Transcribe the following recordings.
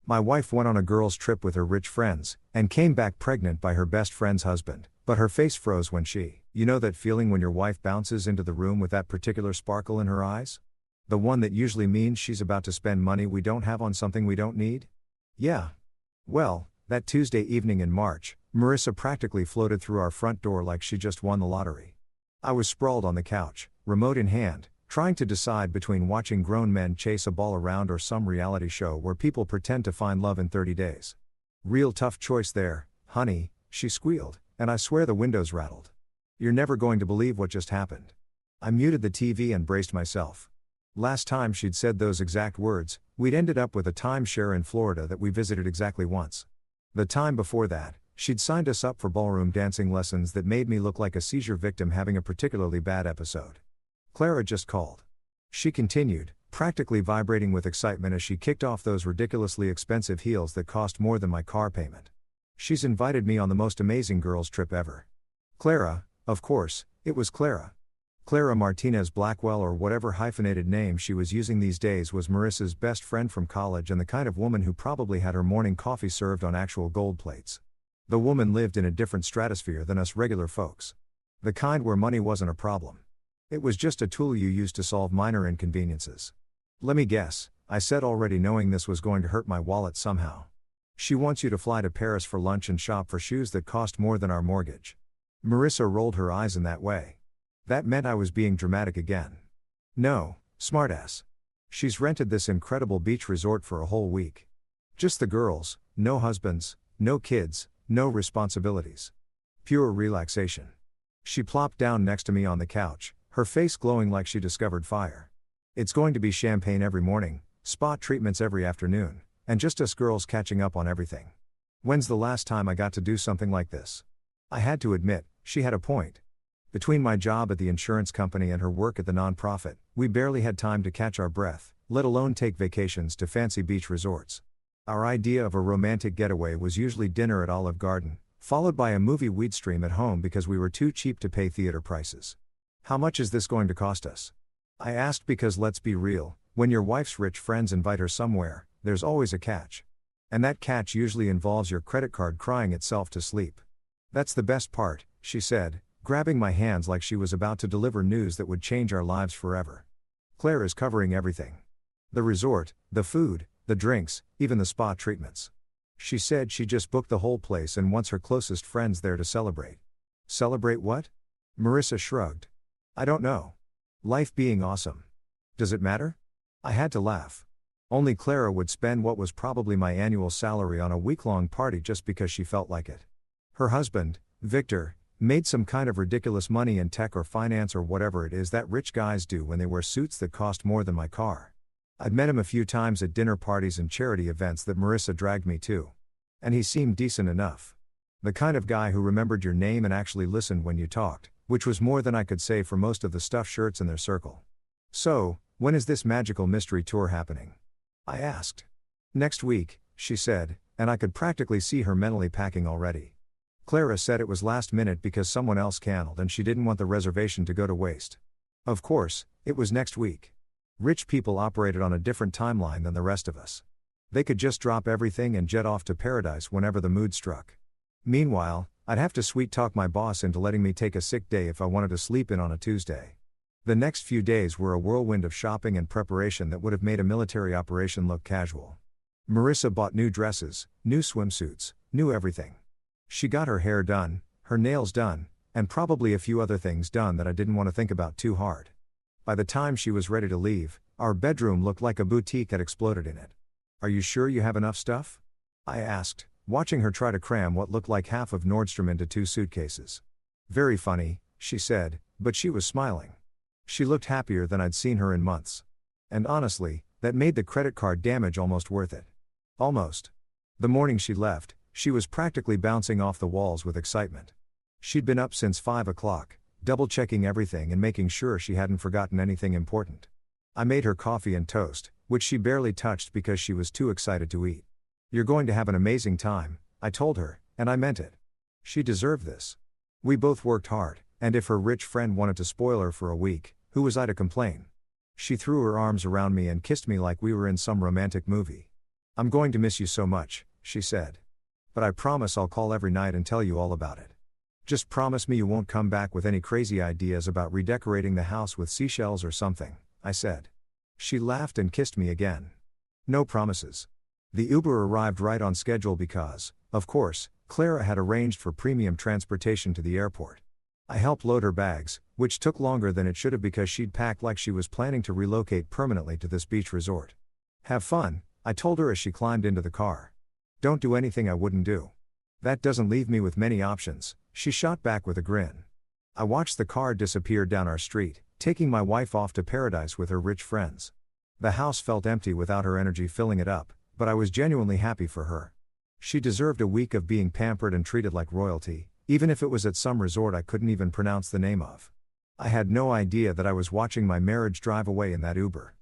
My wife went on a girls' trip with her rich friends, and came back pregnant by her best friend's husband, but her face froze when you know that feeling when your wife bounces into the room with that particular sparkle in her eyes? The one that usually means she's about to spend money we don't have on something we don't need? Yeah. Well, that Tuesday evening in March, Marissa practically floated through our front door like she just won the lottery. I was sprawled on the couch, remote in hand, trying to decide between watching grown men chase a ball around or some reality show where people pretend to find love in 30 days. Real tough choice there, honey, she squealed, and I swear the windows rattled. You're never going to believe what just happened. I muted the TV and braced myself. Last time she'd said those exact words, we'd ended up with a timeshare in Florida that we visited exactly once. The time before that, she'd signed us up for ballroom dancing lessons that made me look like a seizure victim having a particularly bad episode. Clara just called. She continued, practically vibrating with excitement as she kicked off those ridiculously expensive heels that cost more than my car payment. She's invited me on the most amazing girls' trip ever. Clara, of course, it was Clara. Clara Martinez Blackwell, or whatever hyphenated name she was using these days, was Marissa's best friend from college and the kind of woman who probably had her morning coffee served on actual gold plates. The woman lived in a different stratosphere than us regular folks. The kind where money wasn't a problem. It was just a tool you used to solve minor inconveniences. Let me guess, I said, already knowing this was going to hurt my wallet somehow. She wants you to fly to Paris for lunch and shop for shoes that cost more than our mortgage. Marissa rolled her eyes in that way. That meant I was being dramatic again. No, smartass. She's rented this incredible beach resort for a whole week. Just the girls, no husbands, no kids, no responsibilities. Pure relaxation. She plopped down next to me on the couch, her face glowing like she discovered fire. It's going to be champagne every morning, spa treatments every afternoon, and just us girls catching up on everything. When's the last time I got to do something like this? I had to admit, she had a point. Between my job at the insurance company and her work at the nonprofit, we barely had time to catch our breath, let alone take vacations to fancy beach resorts. Our idea of a romantic getaway was usually dinner at Olive Garden, followed by a movie we'd stream at home because we were too cheap to pay theater prices. How much is this going to cost us? I asked because, let's be real, when your wife's rich friends invite her somewhere, there's always a catch. And that catch usually involves your credit card crying itself to sleep. That's the best part, she said, grabbing my hands like she was about to deliver news that would change our lives forever. Claire is covering everything. The resort, the food, the drinks, even the spa treatments. She said she just booked the whole place and wants her closest friends there to celebrate. Celebrate what? Marissa shrugged. I don't know. Life being awesome. Does it matter? I had to laugh. Only Clara would spend what was probably my annual salary on a week-long party just because she felt like it. Her husband, Victor, made some kind of ridiculous money in tech or finance or whatever it is that rich guys do when they wear suits that cost more than my car. I'd met him a few times at dinner parties and charity events that Marissa dragged me to. And he seemed decent enough. The kind of guy who remembered your name and actually listened when you talked, which was more than I could say for most of the stuffed shirts in their circle. So, when is this magical mystery tour happening? I asked. Next week, she said, and I could practically see her mentally packing already. Clara said it was last minute because someone else canceled and she didn't want the reservation to go to waste. Of course, it was next week. Rich people operated on a different timeline than the rest of us. They could just drop everything and jet off to paradise whenever the mood struck. Meanwhile, I'd have to sweet-talk my boss into letting me take a sick day if I wanted to sleep in on a Tuesday. The next few days were a whirlwind of shopping and preparation that would have made a military operation look casual. Marissa bought new dresses, new swimsuits, new everything. She got her hair done, her nails done, and probably a few other things done that I didn't want to think about too hard. By the time she was ready to leave, our bedroom looked like a boutique had exploded in it. Are you sure you have enough stuff? I asked, watching her try to cram what looked like half of Nordstrom into 2 suitcases. Very funny, she said, but she was smiling. She looked happier than I'd seen her in months. And honestly, that made the credit card damage almost worth it. Almost. The morning she left, she was practically bouncing off the walls with excitement. She'd been up since 5 o'clock, double-checking everything and making sure she hadn't forgotten anything important. I made her coffee and toast, which she barely touched because she was too excited to eat. You're going to have an amazing time, I told her, and I meant it. She deserved this. We both worked hard, and if her rich friend wanted to spoil her for a week, who was I to complain? She threw her arms around me and kissed me like we were in some romantic movie. "I'm going to miss you so much," she said. "But I promise I'll call every night and tell you all about it. Just promise me you won't come back with any crazy ideas about redecorating the house with seashells or something," I said. She laughed and kissed me again. No promises. The Uber arrived right on schedule because, of course, Clara had arranged for premium transportation to the airport. I helped load her bags, which took longer than it should have because she'd packed like she was planning to relocate permanently to this beach resort. "Have fun," I told her as she climbed into the car. "Don't do anything I wouldn't do." "That doesn't leave me with many options," she shot back with a grin. I watched the car disappear down our street, taking my wife off to paradise with her rich friends. The house felt empty without her energy filling it up, but I was genuinely happy for her. She deserved a week of being pampered and treated like royalty, even if it was at some resort I couldn't even pronounce the name of. I had no idea that I was watching my marriage drive away in that Uber.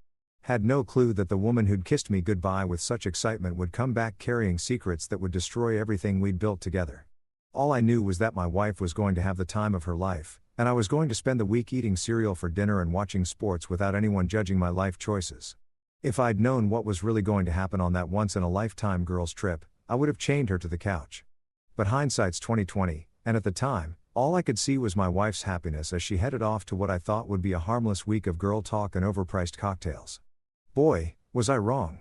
Had no clue that the woman who'd kissed me goodbye with such excitement would come back carrying secrets that would destroy everything we'd built together. All I knew was that my wife was going to have the time of her life, and I was going to spend the week eating cereal for dinner and watching sports without anyone judging my life choices. If I'd known what was really going to happen on that once-in-a-lifetime girls' trip, I would have chained her to the couch. But hindsight's 20/20, and at the time, all I could see was my wife's happiness as she headed off to what I thought would be a harmless week of girl talk and overpriced cocktails. Boy, was I wrong.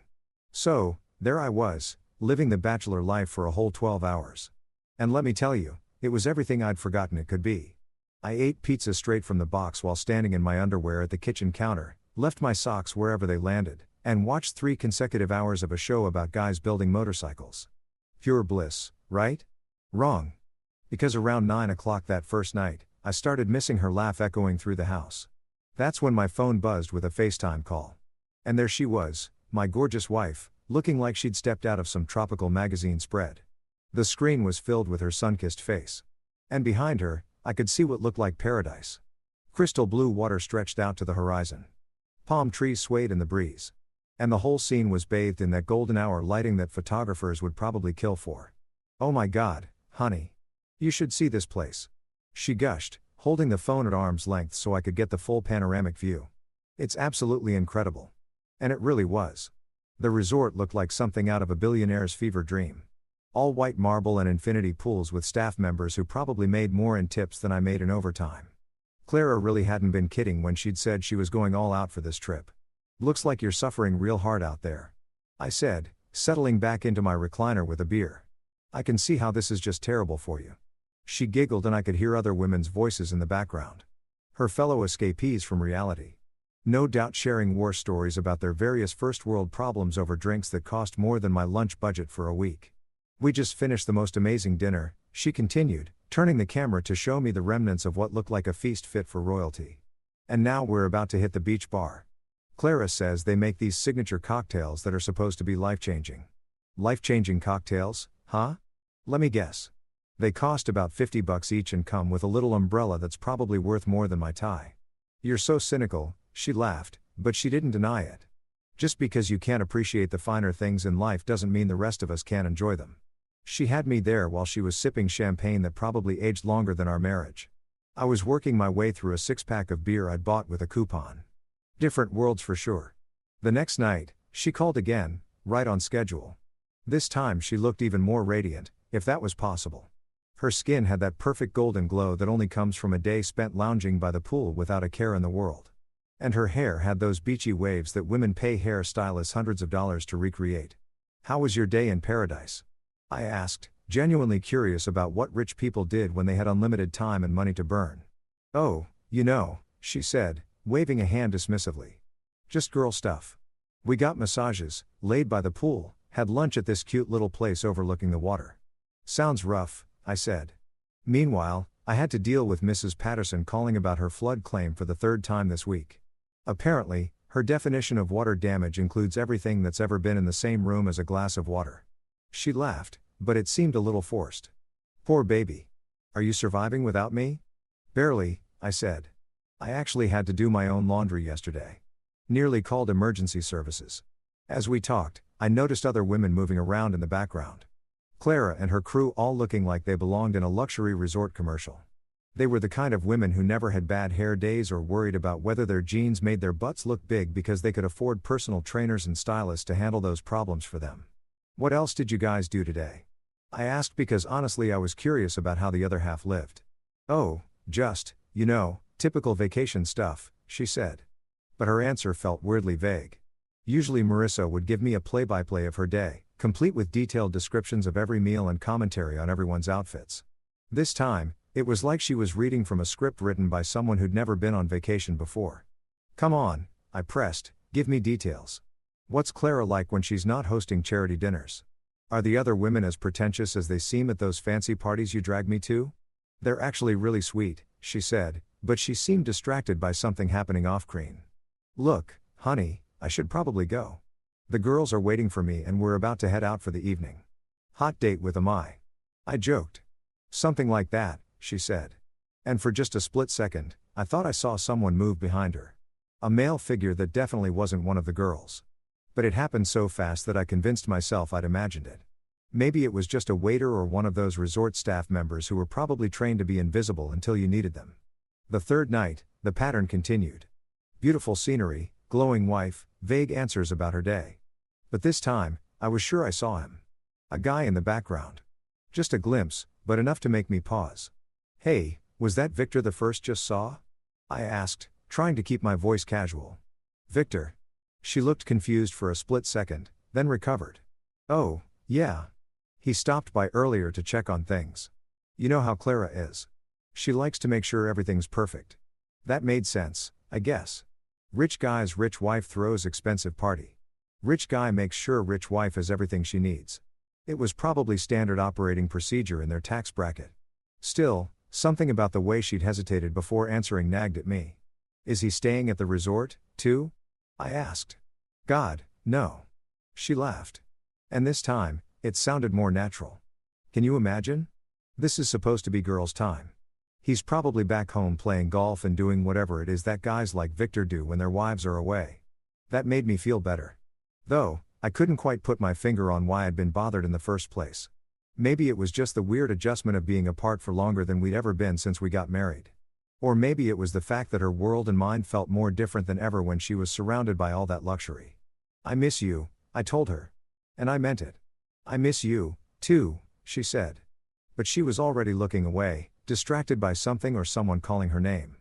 So, there I was, living the bachelor life for a whole 12 hours. And let me tell you, it was everything I'd forgotten it could be. I ate pizza straight from the box while standing in my underwear at the kitchen counter, left my socks wherever they landed, and watched 3 consecutive hours of a show about guys building motorcycles. Pure bliss, right? Wrong. Because around 9 o'clock that first night, I started missing her laugh echoing through the house. That's when my phone buzzed with a FaceTime call. And there she was, my gorgeous wife, looking like she'd stepped out of some tropical magazine spread. The screen was filled with her sun-kissed face. And behind her, I could see what looked like paradise. Crystal blue water stretched out to the horizon. Palm trees swayed in the breeze. And the whole scene was bathed in that golden hour lighting that photographers would probably kill for. "Oh my God, honey. You should see this place," she gushed, holding the phone at arm's length so I could get the full panoramic view. "It's absolutely incredible." And it really was. The resort looked like something out of a billionaire's fever dream. All white marble and infinity pools with staff members who probably made more in tips than I made in overtime. Clara really hadn't been kidding when she'd said she was going all out for this trip. "Looks like you're suffering real hard out there," I said, settling back into my recliner with a beer. "I can see how this is just terrible for you." She giggled and I could hear other women's voices in the background. Her fellow escapees from reality. No doubt sharing war stories about their various first-world problems over drinks that cost more than my lunch budget for a week. "We just finished the most amazing dinner," she continued, turning the camera to show me the remnants of what looked like a feast fit for royalty. "And now we're about to hit the beach bar. Clara says they make these signature cocktails that are supposed to be life-changing." "Life-changing cocktails, huh?" "Let me guess. They cost about $50 each and come with a little umbrella that's probably worth more than my tie." "You're so cynical," she laughed, but she didn't deny it. "Just because you can't appreciate the finer things in life doesn't mean the rest of us can't enjoy them." She had me there while she was sipping champagne that probably aged longer than our marriage. I was working my way through a 6-pack of beer I'd bought with a coupon. Different worlds for sure. The next night, she called again, right on schedule. This time she looked even more radiant, if that was possible. Her skin had that perfect golden glow that only comes from a day spent lounging by the pool without a care in the world. And her hair had those beachy waves that women pay hair stylists hundreds of dollars to recreate. "How was your day in paradise?" I asked, genuinely curious about what rich people did when they had unlimited time and money to burn. "Oh, you know," she said, waving a hand dismissively. "Just girl stuff. We got massages, laid by the pool, had lunch at this cute little place overlooking the water." "Sounds rough," I said. Meanwhile, I had to deal with Mrs. Patterson calling about her flood claim for the 3rd time this week. Apparently, her definition of water damage includes everything that's ever been in the same room as a glass of water. She laughed, but it seemed a little forced. "Poor baby. Are you surviving without me?" "Barely," I said. "I actually had to do my own laundry yesterday. Nearly called emergency services." As we talked, I noticed other women moving around in the background. Clara and her crew all looking like they belonged in a luxury resort commercial. They were the kind of women who never had bad hair days or worried about whether their jeans made their butts look big because they could afford personal trainers and stylists to handle those problems for them. What else did you guys do today? I asked because honestly I was curious about how the other half lived. Oh, just, typical vacation stuff, she said. But her answer felt weirdly vague. Usually Marissa would give me a play-by-play of her day, complete with detailed descriptions of every meal and commentary on everyone's outfits. This time, it was like she was reading from a script written by someone who'd never been on vacation before. Come on, I pressed, give me details. What's Clara like when she's not hosting charity dinners? Are the other women as pretentious as they seem at those fancy parties you drag me to? They're actually really sweet, she said, but she seemed distracted by something happening off-screen. Look, honey, I should probably go. The girls are waiting for me and we're about to head out for the evening. Hot date with Amai. I joked. Something like that, she said. And for just a split second, I thought I saw someone move behind her. A male figure that definitely wasn't one of the girls. But it happened so fast that I convinced myself I'd imagined it. Maybe it was just a waiter or one of those resort staff members who were probably trained to be invisible until you needed them. The third night, the pattern continued. Beautiful scenery, glowing wife, vague answers about her day. But this time, I was sure I saw him. A guy in the background. Just a glimpse, but enough to make me pause. Hey, was that Victor the first just saw? I asked, trying to keep my voice casual. Victor. She looked confused for a split second, then recovered. Oh, yeah. He stopped by earlier to check on things. You know how Clara is. She likes to make sure everything's perfect. That made sense, I guess. Rich guy's rich wife throws expensive party. Rich guy makes sure rich wife has everything she needs. It was probably standard operating procedure in their tax bracket. Still, something about the way she'd hesitated before answering nagged at me. Is he staying at the resort, too? I asked. God, no. She laughed. And this time, it sounded more natural. Can you imagine? This is supposed to be girls' time. He's probably back home playing golf and doing whatever it is that guys like Victor do when their wives are away. That made me feel better. Though, I couldn't quite put my finger on why I'd been bothered in the first place. Maybe it was just the weird adjustment of being apart for longer than we'd ever been since we got married. Or maybe it was the fact that her world and mine felt more different than ever when she was surrounded by all that luxury. I miss you, I told her. And I meant it. I miss you, too, she said. But she was already looking away, distracted by something or someone calling her name.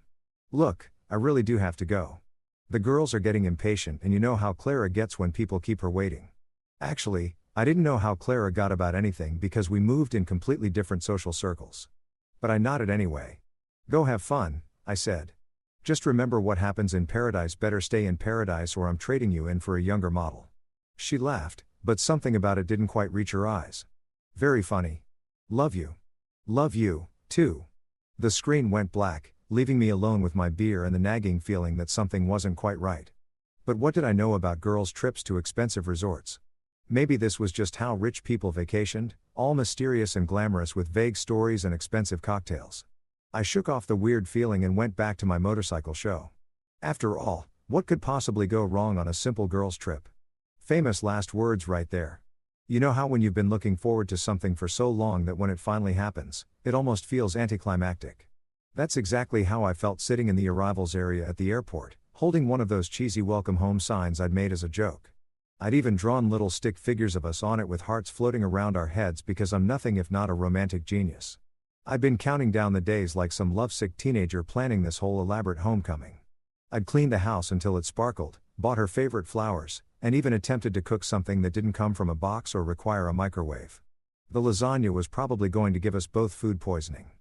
Look, I really do have to go. The girls are getting impatient and you know how Clara gets when people keep her waiting. Actually, I didn't know how Clara got about anything because we moved in completely different social circles. But I nodded anyway. Go have fun, I said. Just remember what happens in paradise, better stay in paradise or I'm trading you in for a younger model. She laughed, but something about it didn't quite reach her eyes. Very funny. Love you. Love you, too. The screen went black, leaving me alone with my beer and the nagging feeling that something wasn't quite right. But what did I know about girls' trips to expensive resorts? Maybe this was just how rich people vacationed, all mysterious and glamorous with vague stories and expensive cocktails. I shook off the weird feeling and went back to my motorcycle show. After all, what could possibly go wrong on a simple girls' trip? Famous last words right there. You know how when you've been looking forward to something for so long that when it finally happens, it almost feels anticlimactic. That's exactly how I felt sitting in the arrivals area at the airport, holding one of those cheesy welcome home signs I'd made as a joke. I'd even drawn little stick figures of us on it with hearts floating around our heads because I'm nothing if not a romantic genius. I'd been counting down the days like some lovesick teenager planning this whole elaborate homecoming. I'd cleaned the house until it sparkled, bought her favorite flowers, and even attempted to cook something that didn't come from a box or require a microwave. The lasagna was probably going to give us both food poisoning.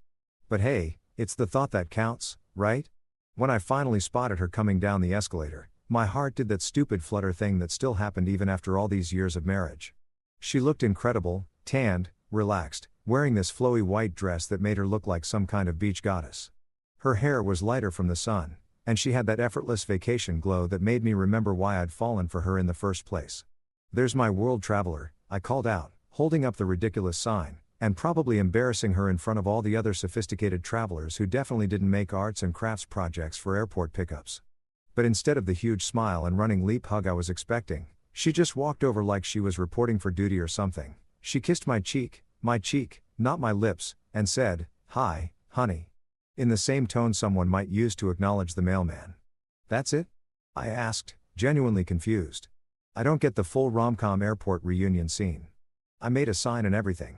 But hey, it's the thought that counts, right? When I finally spotted her coming down the escalator, my heart did that stupid flutter thing that still happened even after all these years of marriage. She looked incredible, tanned, relaxed, wearing this flowy white dress that made her look like some kind of beach goddess. Her hair was lighter from the sun, and she had that effortless vacation glow that made me remember why I'd fallen for her in the first place. There's my world traveler, I called out, holding up the ridiculous sign, and probably embarrassing her in front of all the other sophisticated travelers who definitely didn't make arts and crafts projects for airport pickups. But instead of the huge smile and running leap hug I was expecting, she just walked over like she was reporting for duty or something. She kissed my cheek, not my lips, and said, "Hi, honey," in the same tone someone might use to acknowledge the mailman. That's it? I asked, genuinely confused. I don't get the full rom-com airport reunion scene. I made a sign and everything.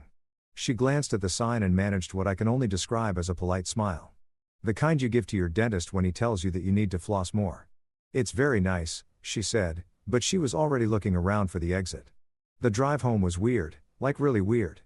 She glanced at the sign and managed what I can only describe as a polite smile. The kind you give to your dentist when he tells you that you need to floss more. It's very nice, she said, but she was already looking around for the exit. The drive home was weird, like really weird.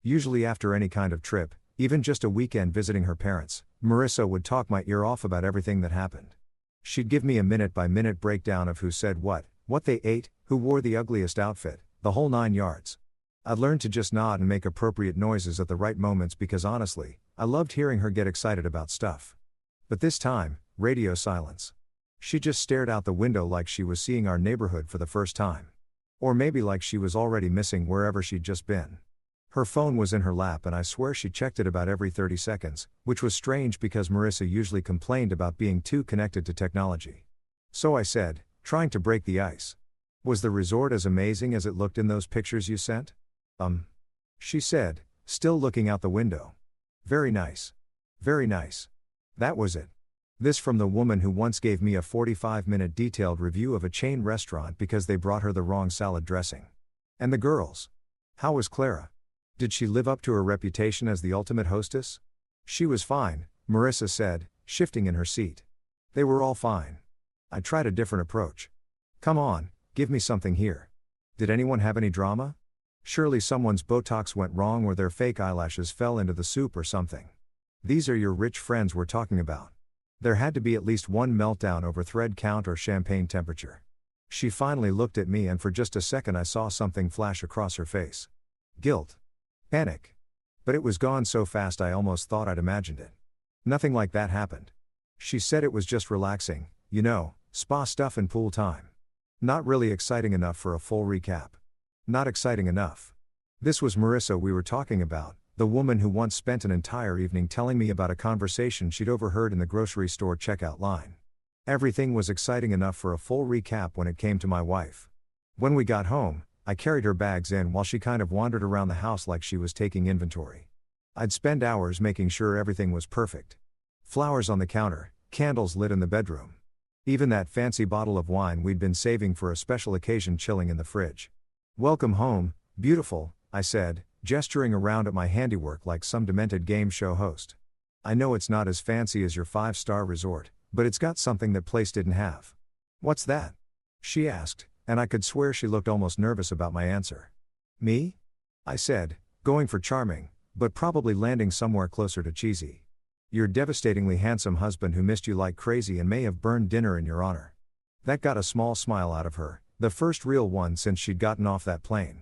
Usually after any kind of trip, even just a weekend visiting her parents, Marissa would talk my ear off about everything that happened. She'd give me a minute-by-minute breakdown of who said what they ate, who wore the ugliest outfit, the whole 9 yards. I'd learned to just nod and make appropriate noises at the right moments because honestly, I loved hearing her get excited about stuff. But this time, radio silence. She just stared out the window like she was seeing our neighborhood for the first time. Or maybe like she was already missing wherever she'd just been. Her phone was in her lap and I swear she checked it about every 30 seconds, which was strange because Marissa usually complained about being too connected to technology. So I said, trying to break the ice. Was the resort as amazing as it looked in those pictures you sent? She said, still looking out the window. Very nice. Very nice. That was it. This from the woman who once gave me a 45-minute detailed review of a chain restaurant because they brought her the wrong salad dressing. And the girls? How was Clara? Did she live up to her reputation as the ultimate hostess? She was fine, Marissa said, shifting in her seat. They were all fine. I tried a different approach. Come on, give me something here. Did anyone have any drama? Surely someone's Botox went wrong or their fake eyelashes fell into the soup or something. These are your rich friends we're talking about. There had to be at least one meltdown over thread count or champagne temperature. She finally looked at me and for just a second I saw something flash across her face. Guilt. Panic. But it was gone so fast I almost thought I'd imagined it. Nothing like that happened. She said it was just relaxing, spa stuff and pool time. Not really exciting enough for a full recap. Not exciting enough. This was Marissa we were talking about, the woman who once spent an entire evening telling me about a conversation she'd overheard in the grocery store checkout line. Everything was exciting enough for a full recap when it came to my wife. When we got home, I carried her bags in while she kind of wandered around the house like she was taking inventory. I'd spend hours making sure everything was perfect. Flowers on the counter, candles lit in the bedroom. Even that fancy bottle of wine we'd been saving for a special occasion chilling in the fridge. Welcome home, beautiful, I said, gesturing around at my handiwork like some demented game show host. I know it's not as fancy as your 5-star resort, but it's got something that place didn't have. What's that? She asked, and I could swear she looked almost nervous about my answer. Me? I said, going for charming, but probably landing somewhere closer to cheesy. Your devastatingly handsome husband who missed you like crazy and may have burned dinner in your honor. That got a small smile out of her, the first real one since she'd gotten off that plane.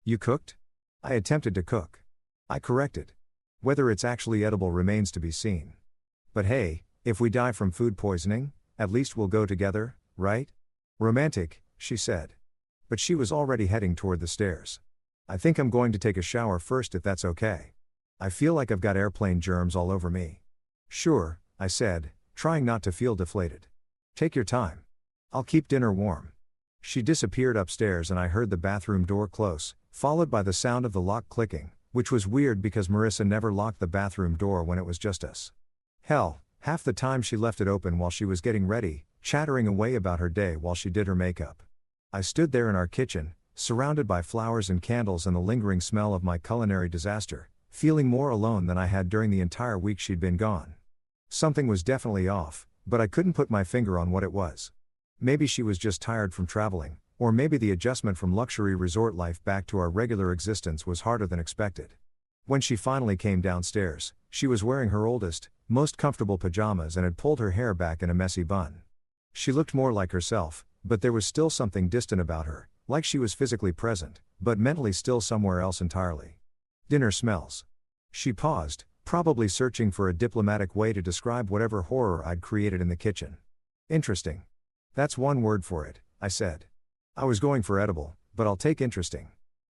You cooked? I attempted to cook. I corrected. Whether it's actually edible remains to be seen. But hey, if we die from food poisoning, at least we'll go together, right? Romantic, she said. But she was already heading toward the stairs. I think I'm going to take a shower first if that's okay. I feel like I've got airplane germs all over me. Sure, I said, trying not to feel deflated. Take your time. I'll keep dinner warm. She disappeared upstairs and I heard the bathroom door close, followed by the sound of the lock clicking, which was weird because Marissa never locked the bathroom door when it was just us. Hell, half the time she left it open while she was getting ready, chattering away about her day while she did her makeup. I stood there in our kitchen, surrounded by flowers and candles and the lingering smell of my culinary disaster, feeling more alone than I had during the entire week she'd been gone. Something was definitely off, but I couldn't put my finger on what it was. Maybe she was just tired from traveling, or maybe the adjustment from luxury resort life back to our regular existence was harder than expected. When she finally came downstairs, she was wearing her oldest, most comfortable pajamas and had pulled her hair back in a messy bun. She looked more like herself, but there was still something distant about her, like she was physically present, but mentally still somewhere else entirely. Dinner smells. She paused, probably searching for a diplomatic way to describe whatever horror I'd created in the kitchen. Interesting. That's one word for it, I said. I was going for edible, but I'll take interesting.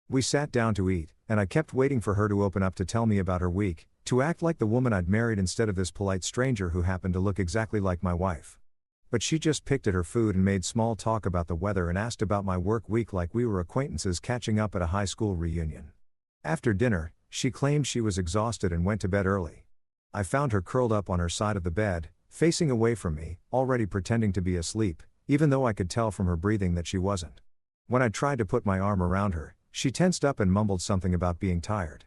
We sat down to eat, and I kept waiting for her to open up to tell me about her week, to act like the woman I'd married instead of this polite stranger who happened to look exactly like my wife. But she just picked at her food and made small talk about the weather and asked about my work week like we were acquaintances catching up at a high school reunion. After dinner, she claimed she was exhausted and went to bed early. I found her curled up on her side of the bed, facing away from me, already pretending to be asleep, even though I could tell from her breathing that she wasn't. When I tried to put my arm around her, She tensed up and mumbled something about being tired.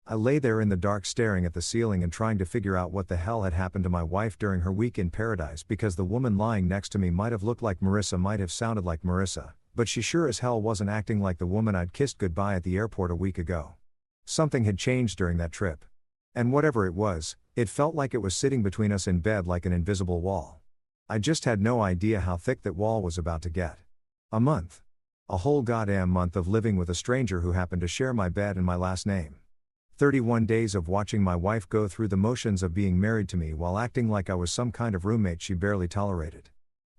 I lay there in the dark staring at the ceiling and trying to figure out what the hell had happened to my wife during her week in paradise, because the woman lying next to me might have looked like Marissa, might have sounded like Marissa, but she sure as hell wasn't acting like the woman I'd kissed goodbye at the airport a week ago. Something had changed during that trip. And whatever it was, it felt like it was sitting between us in bed like an invisible wall. I just had no idea how thick that wall was about to get. A month. A whole goddamn month of living with a stranger who happened to share my bed and my last name. 31 days of watching my wife go through the motions of being married to me while acting like I was some kind of roommate she barely tolerated.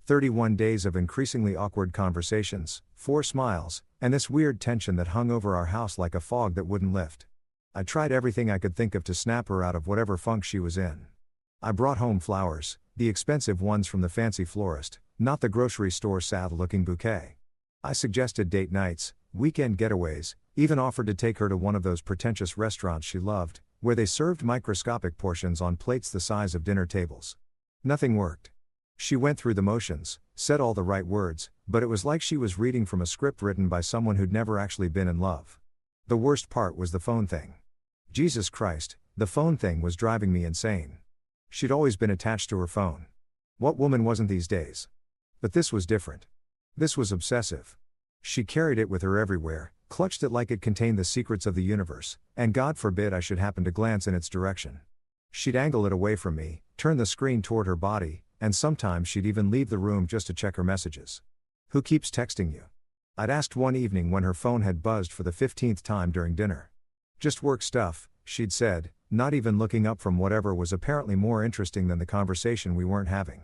31 days of increasingly awkward conversations, 4 smiles, and this weird tension that hung over our house like a fog that wouldn't lift. I tried everything I could think of to snap her out of whatever funk she was in. I brought home flowers, the expensive ones from the fancy florist, not the grocery store sad-looking bouquet. I suggested date nights, weekend getaways, even offered to take her to one of those pretentious restaurants she loved, where they served microscopic portions on plates the size of dinner tables. Nothing worked. She went through the motions, said all the right words, but it was like she was reading from a script written by someone who'd never actually been in love. The worst part was the phone thing. Jesus Christ, the phone thing was driving me insane. She'd always been attached to her phone. What woman wasn't these days? But this was different. This was obsessive. She carried it with her everywhere, clutched it like it contained the secrets of the universe, and God forbid I should happen to glance in its direction. She'd angle it away from me, turn the screen toward her body, and sometimes she'd even leave the room just to check her messages. Who keeps texting you? I'd asked one evening when her phone had buzzed for the 15th time during dinner. Just work stuff, she'd said, not even looking up from whatever was apparently more interesting than the conversation we weren't having.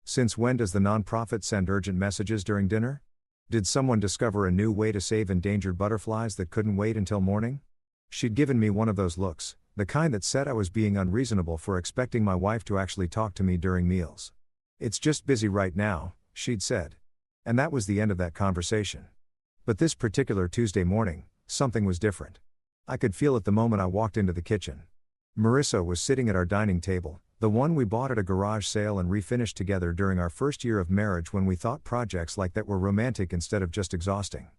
Since when does the nonprofit send urgent messages during dinner? Did someone discover a new way to save endangered butterflies that couldn't wait until morning? She'd given me one of those looks, the kind that said I was being unreasonable for expecting my wife to actually talk to me during meals. It's just busy right now, she'd said. And that was the end of that conversation. But this particular Tuesday morning, something was different. I could feel it the moment I walked into the kitchen. Marissa was sitting at our dining table, the one we bought at a garage sale and refinished together during our first year of marriage when we thought projects like that were romantic instead of just exhausting.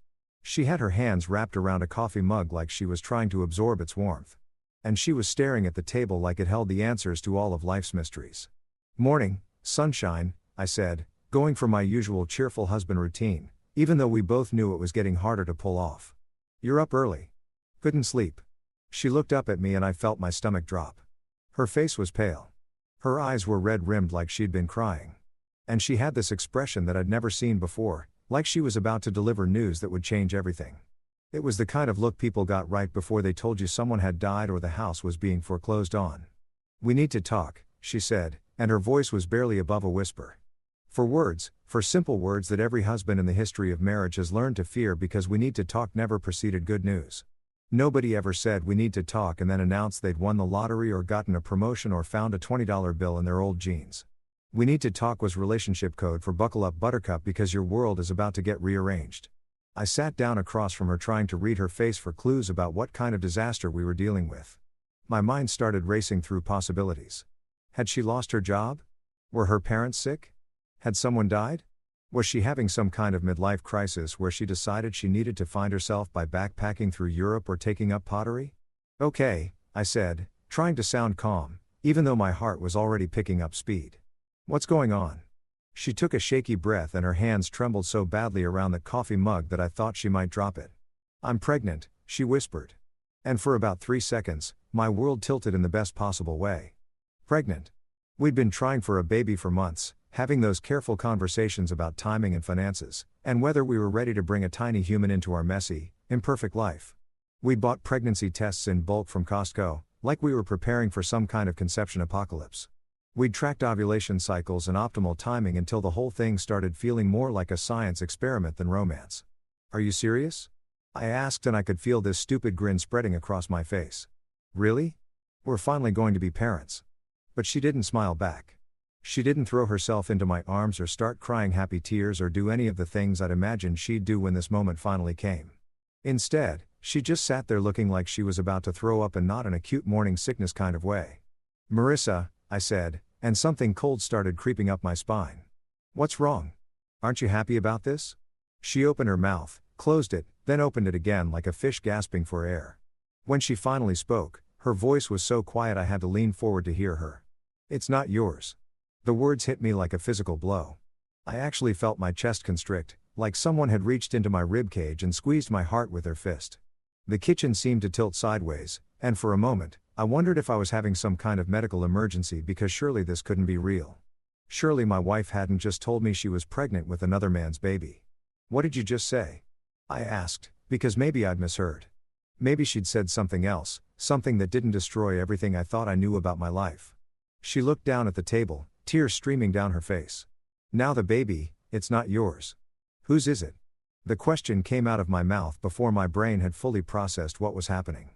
She had her hands wrapped around a coffee mug like she was trying to absorb its warmth. And she was staring at the table like it held the answers to all of life's mysteries. "Morning, sunshine," I said, going for my usual cheerful husband routine, even though we both knew it was getting harder to pull off. "You're up early." "Couldn't sleep." She looked up at me and I felt my stomach drop. Her face was pale. Her eyes were red-rimmed like she'd been crying. And she had this expression that I'd never seen before, like she was about to deliver news that would change everything. It was the kind of look people got right before they told you someone had died or the house was being foreclosed on. "We need to talk," she said, and her voice was barely above a whisper. For simple words that every husband in the history of marriage has learned to fear because "we need to talk" never preceded good news. Nobody ever said "we need to talk" and then announced they'd won the lottery or gotten a promotion or found a $20 bill in their old jeans. "We need to talk" was relationship code for "buckle up buttercup because your world is about to get rearranged." I sat down across from her trying to read her face for clues about what kind of disaster we were dealing with. My mind started racing through possibilities. Had she lost her job? Were her parents sick? Had someone died? Was she having some kind of midlife crisis where she decided she needed to find herself by backpacking through Europe or taking up pottery? "Okay," I said, trying to sound calm, even though my heart was already picking up speed. "What's going on?" She took a shaky breath and her hands trembled so badly around the coffee mug that I thought she might drop it. "I'm pregnant," she whispered. And for about 3 seconds, my world tilted in the best possible way. Pregnant. We'd been trying for a baby for months, having those careful conversations about timing and finances, and whether we were ready to bring a tiny human into our messy, imperfect life. We'd bought pregnancy tests in bulk from Costco, like we were preparing for some kind of conception apocalypse. We'd tracked ovulation cycles and optimal timing until the whole thing started feeling more like a science experiment than romance. "Are you serious?" I asked, and I could feel this stupid grin spreading across my face. "Really? We're finally going to be parents." But she didn't smile back. She didn't throw herself into my arms or start crying happy tears or do any of the things I'd imagined she'd do when this moment finally came. Instead, she just sat there looking like she was about to throw up, and not in a cute morning sickness kind of way. "Marissa," I said, and something cold started creeping up my spine. "What's wrong? Aren't you happy about this?" She opened her mouth, closed it, then opened it again like a fish gasping for air. When she finally spoke, her voice was so quiet I had to lean forward to hear her. "It's not yours." The words hit me like a physical blow. I actually felt my chest constrict, like someone had reached into my ribcage and squeezed my heart with their fist. The kitchen seemed to tilt sideways, and for a moment, I wondered if I was having some kind of medical emergency because surely this couldn't be real. Surely my wife hadn't just told me she was pregnant with another man's baby. "What did you just say?" I asked, because maybe I'd misheard. Maybe she'd said something else, something that didn't destroy everything I thought I knew about my life. She looked down at the table, tears streaming down her face. "Now the baby, it's not yours. Whose is it?" The question came out of my mouth before my brain had fully processed what was happening.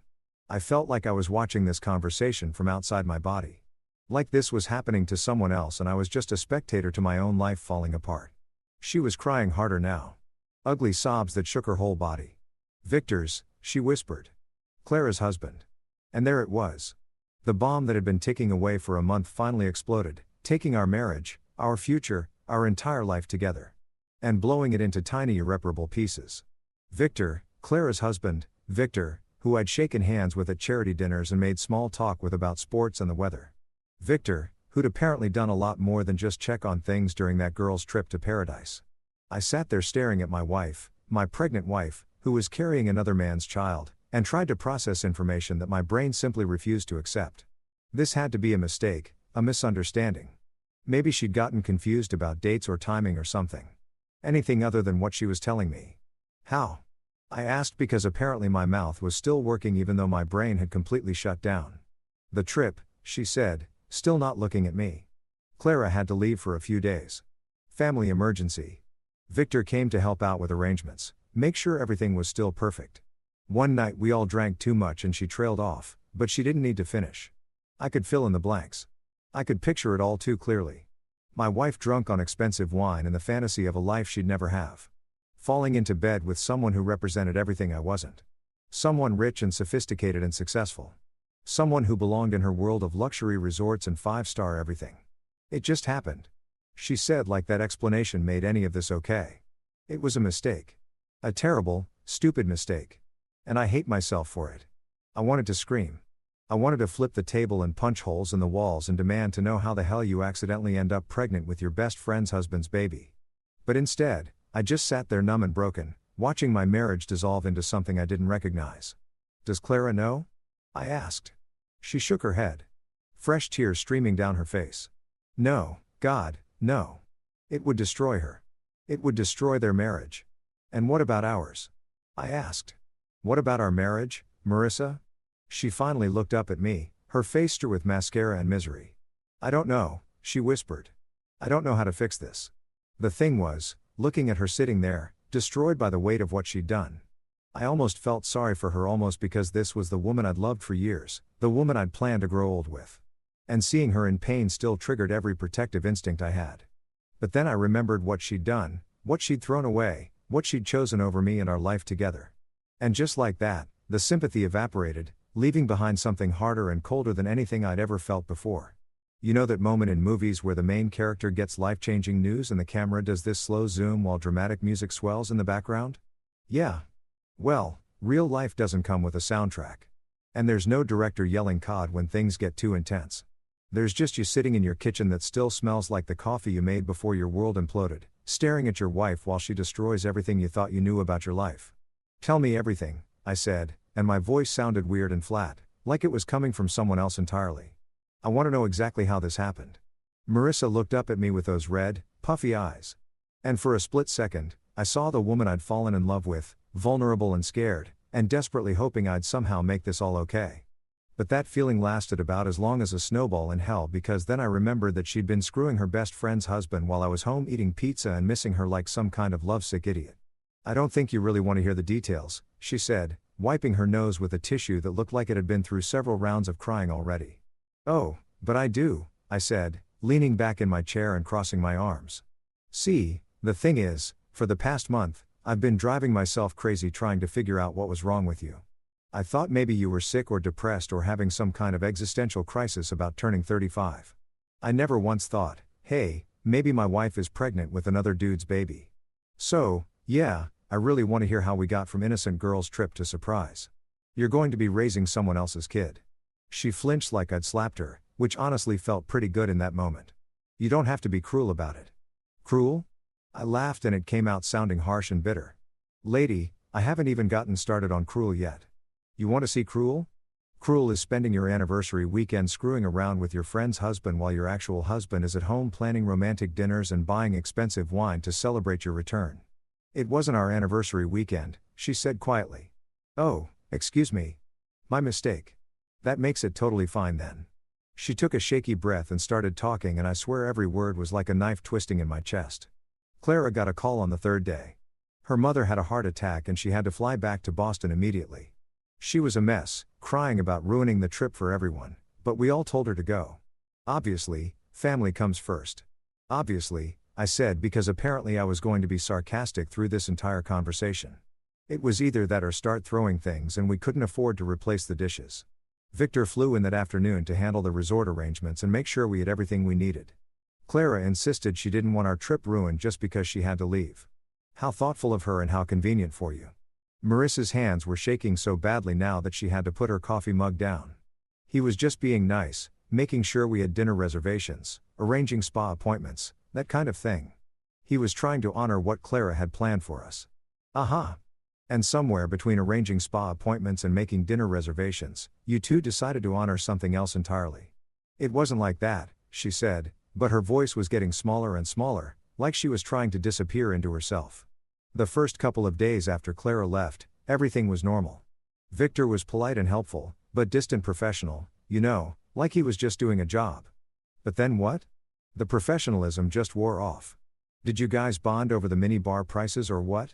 I felt like I was watching this conversation from outside my body. Like this was happening to someone else and I was just a spectator to my own life falling apart. She was crying harder now. Ugly sobs that shook her whole body. "Victor's," she whispered. "Clara's husband." And there it was. The bomb that had been ticking away for a month finally exploded, taking our marriage, our future, our entire life together, and blowing it into tiny irreparable pieces. Victor, Clara's husband, Victor, who I'd shaken hands with at charity dinners and made small talk with about sports and the weather. Victor, who'd apparently done a lot more than just check on things during that girl's trip to paradise. I sat there staring at my wife, my pregnant wife, who was carrying another man's child, and tried to process information that my brain simply refused to accept. This had to be a mistake, a misunderstanding. Maybe she'd gotten confused about dates or timing or something. Anything other than what she was telling me. "How?" I asked because apparently my mouth was still working even though my brain had completely shut down. "The trip," she said, still not looking at me. "Clara had to leave for a few days. Family emergency. Victor came to help out with arrangements, make sure everything was still perfect. One night we all drank too much and she trailed off, but she didn't need to finish." I could fill in the blanks. I could picture it all too clearly. My wife drunk on expensive wine and the fantasy of a life she'd never have. Falling into bed with someone who represented everything I wasn't. Someone rich and sophisticated and successful. Someone who belonged in her world of luxury resorts and five-star everything. It just happened. She said like that explanation made any of this okay. It was a mistake. A terrible, stupid mistake. And I hate myself for it. I wanted to scream. I wanted to flip the table and punch holes in the walls and demand to know how the hell you accidentally end up pregnant with your best friend's husband's baby. But instead, I just sat there numb and broken, watching my marriage dissolve into something I didn't recognize. "Does Clara know?" I asked. She shook her head. Fresh tears streaming down her face. "No, God, no. It would destroy her. It would destroy their marriage." "And what about ours?" I asked. "What about our marriage, Marissa?" She finally looked up at me, her face streaked with mascara and misery. "I don't know," she whispered. "I don't know how to fix this." The thing was, looking at her sitting there, destroyed by the weight of what she'd done. I almost felt sorry for her almost because this was the woman I'd loved for years, the woman I'd planned to grow old with. And seeing her in pain still triggered every protective instinct I had. But then I remembered what she'd done, what she'd thrown away, what she'd chosen over me and our life together. And just like that, the sympathy evaporated, leaving behind something harder and colder than anything I'd ever felt before. You know that moment in movies where the main character gets life-changing news and the camera does this slow zoom while dramatic music swells in the background? Yeah. Well, real life doesn't come with a soundtrack. And there's no director yelling COD when things get too intense. There's just you sitting in your kitchen that still smells like the coffee you made before your world imploded, staring at your wife while she destroys everything you thought you knew about your life. "Tell me everything," I said, and my voice sounded weird and flat, like it was coming from someone else entirely. "I want to know exactly how this happened." Marissa looked up at me with those red, puffy eyes. And for a split second, I saw the woman I'd fallen in love with, vulnerable and scared, and desperately hoping I'd somehow make this all okay. But that feeling lasted about as long as a snowball in hell because then I remembered that she'd been screwing her best friend's husband while I was home eating pizza and missing her like some kind of lovesick idiot. "I don't think you really want to hear the details," she said, wiping her nose with a tissue that looked like it had been through several rounds of crying already. "Oh, but I do," I said, leaning back in my chair and crossing my arms. "See, the thing is, for the past month, I've been driving myself crazy trying to figure out what was wrong with you. I thought maybe you were sick or depressed or having some kind of existential crisis about turning 35. I never once thought, hey, maybe my wife is pregnant with another dude's baby. So, yeah, I I really want to hear how we got from innocent girl's trip to surprise. You're going to be raising someone else's kid. She flinched like I'd slapped her, which honestly felt pretty good in that moment. You don't have to be cruel about it. Cruel? I laughed and it came out sounding harsh and bitter. Lady, I haven't even gotten started on cruel yet. You want to see cruel? Cruel is spending your anniversary weekend screwing around with your friend's husband while your actual husband is at home planning romantic dinners and buying expensive wine to celebrate your return. It wasn't our anniversary weekend, she said quietly. Oh, excuse me. My mistake. That makes it totally fine then. She took a shaky breath and started talking, and I swear every word was like a knife twisting in my chest. Clara got a call on the third day. Her mother had a heart attack and she had to fly back to Boston immediately. She was a mess, crying about ruining the trip for everyone, but we all told her to go. Obviously, family comes first. Obviously, I said, because apparently I was going to be sarcastic through this entire conversation. It was either that or start throwing things, and we couldn't afford to replace the dishes. Victor flew in that afternoon to handle the resort arrangements and make sure we had everything we needed. Clara insisted she didn't want our trip ruined just because she had to leave. How thoughtful of her and how convenient for you. Marissa's hands were shaking so badly now that she had to put her coffee mug down. He was just being nice, making sure we had dinner reservations, arranging spa appointments, that kind of thing. He was trying to honor what Clara had planned for us. Aha! And somewhere between arranging spa appointments and making dinner reservations, you two decided to honor something else entirely. It wasn't like that, she said, but her voice was getting smaller and smaller, like she was trying to disappear into herself. The first couple of days after Clara left, everything was normal. Victor was polite and helpful, but distant professional, you know, like he was just doing a job. But then what? The professionalism just wore off. Did you guys bond over the mini-bar prices or what?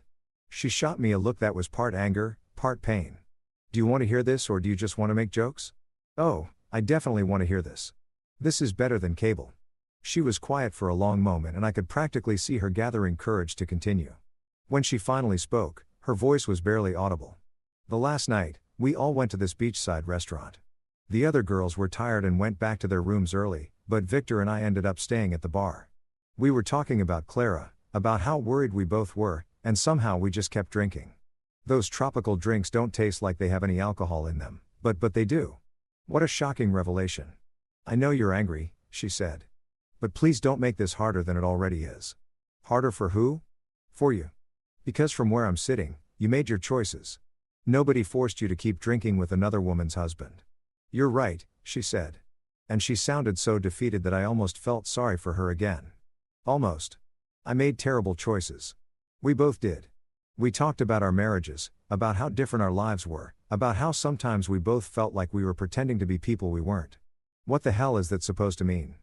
She shot me a look that was part anger, part pain. Do you want to hear this or do you just want to make jokes? Oh, I definitely want to hear this. This is better than cable. She was quiet for a long moment and I could practically see her gathering courage to continue. When she finally spoke, her voice was barely audible. The last night, we all went to this beachside restaurant. The other girls were tired and went back to their rooms early, but Victor and I ended up staying at the bar. We were talking about Clara, about how worried we both were, and somehow we just kept drinking. Those tropical drinks don't taste like they have any alcohol in them, but they do. What a shocking revelation. I know you're angry, she said. But please don't make this harder than it already is. Harder for who? For you. Because from where I'm sitting, you made your choices. Nobody forced you to keep drinking with another woman's husband. You're right, she said. And she sounded so defeated that I almost felt sorry for her again. Almost. I made terrible choices. We both did. We talked about our marriages, about how different our lives were, about how sometimes we both felt like we were pretending to be people we weren't. What the hell is that supposed to mean?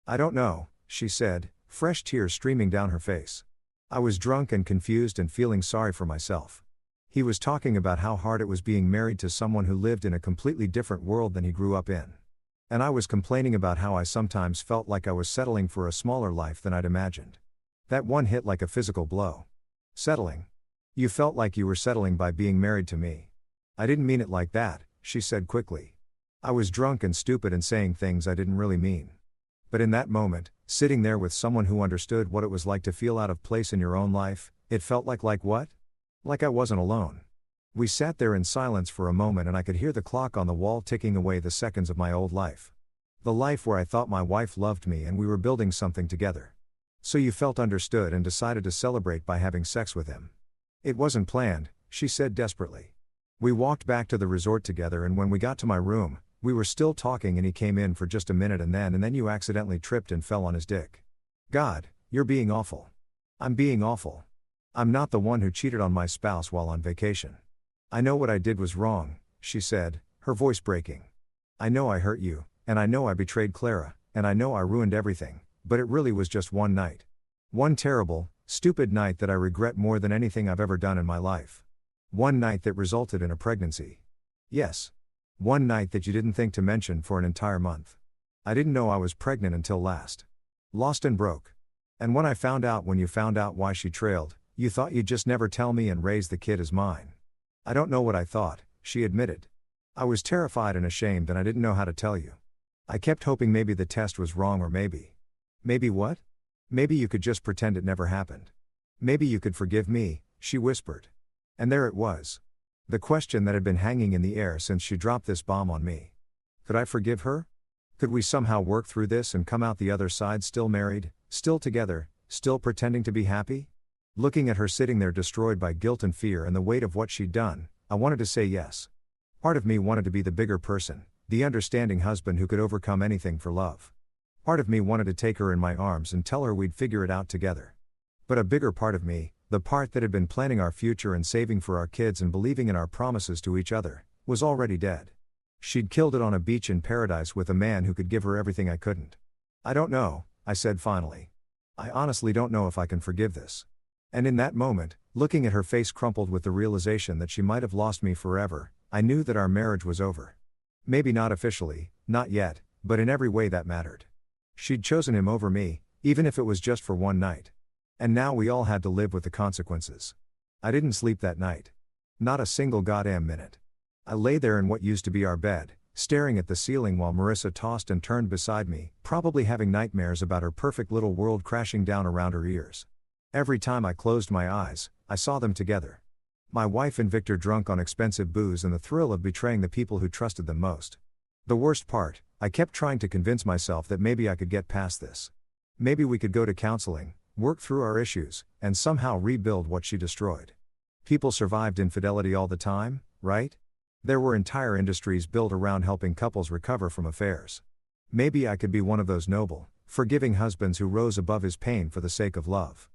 I don't know, she said, fresh tears streaming down her face. I was drunk and confused and feeling sorry for myself. He was talking about how hard it was being married to someone who lived in a completely different world than he grew up in. And I was complaining about how I sometimes felt like I was settling for a smaller life than I'd imagined. That one hit like a physical blow. Settling. You felt like you were settling by being married to me. I didn't mean it like that, she said quickly. I was drunk and stupid and saying things I didn't really mean. But in that moment, sitting there with someone who understood what it was like to feel out of place in your own life, it felt like what? Like I wasn't alone. We sat there in silence for a moment and I could hear the clock on the wall ticking away the seconds of my old life. The life where I thought my wife loved me and we were building something together. So you felt understood and decided to celebrate by having sex with him. It wasn't planned, she said desperately. We walked back to the resort together and when we got to my room, we were still talking and he came in for just a minute and then you accidentally tripped and fell on his dick. God, you're being awful. I'm being awful. I'm not the one who cheated on my spouse while on vacation. I know what I did was wrong, she said, her voice breaking. I know I hurt you, and I know I betrayed Clara, and I know I ruined everything, but it really was just one night. One terrible, stupid night that I regret more than anything I've ever done in my life. One night that resulted in a pregnancy. Yes. One night that you didn't think to mention for an entire month. I didn't know I was pregnant until last. Lost and broke. And when I found out when you found out why she trailed, you thought you'd just never tell me and raise the kid as mine. I don't know what I thought, she admitted. I was terrified and ashamed and I didn't know how to tell you. I kept hoping maybe the test was wrong or maybe. Maybe what? Maybe you could just pretend it never happened. Maybe you could forgive me, she whispered. And there it was. The question that had been hanging in the air since she dropped this bomb on me. Could I forgive her? Could we somehow work through this and come out the other side still married, still together, still pretending to be happy? Looking at her sitting there destroyed by guilt and fear and the weight of what she'd done, I wanted to say yes. Part of me wanted to be the bigger person, the understanding husband who could overcome anything for love. Part of me wanted to take her in my arms and tell her we'd figure it out together. But a bigger part of me, the part that had been planning our future and saving for our kids and believing in our promises to each other, was already dead. She'd killed it on a beach in paradise with a man who could give her everything I couldn't. I don't know, I said finally. I honestly don't know if I can forgive this. And in that moment, looking at her face crumpled with the realization that she might have lost me forever, I knew that our marriage was over. Maybe not officially, not yet, but in every way that mattered. She'd chosen him over me, even if it was just for one night. And now we all had to live with the consequences. I didn't sleep that night. Not a single goddamn minute. I lay there in what used to be our bed, staring at the ceiling while Marissa tossed and turned beside me, probably having nightmares about her perfect little world crashing down around her ears. Every time I closed my eyes, I saw them together. My wife and Victor drunk on expensive booze and the thrill of betraying the people who trusted them most. The worst part, I kept trying to convince myself that maybe I could get past this. Maybe we could go to counseling, work through our issues, and somehow rebuild what she destroyed. People survived infidelity all the time, right? There were entire industries built around helping couples recover from affairs. Maybe I could be one of those noble, forgiving husbands who rose above his pain for the sake of love.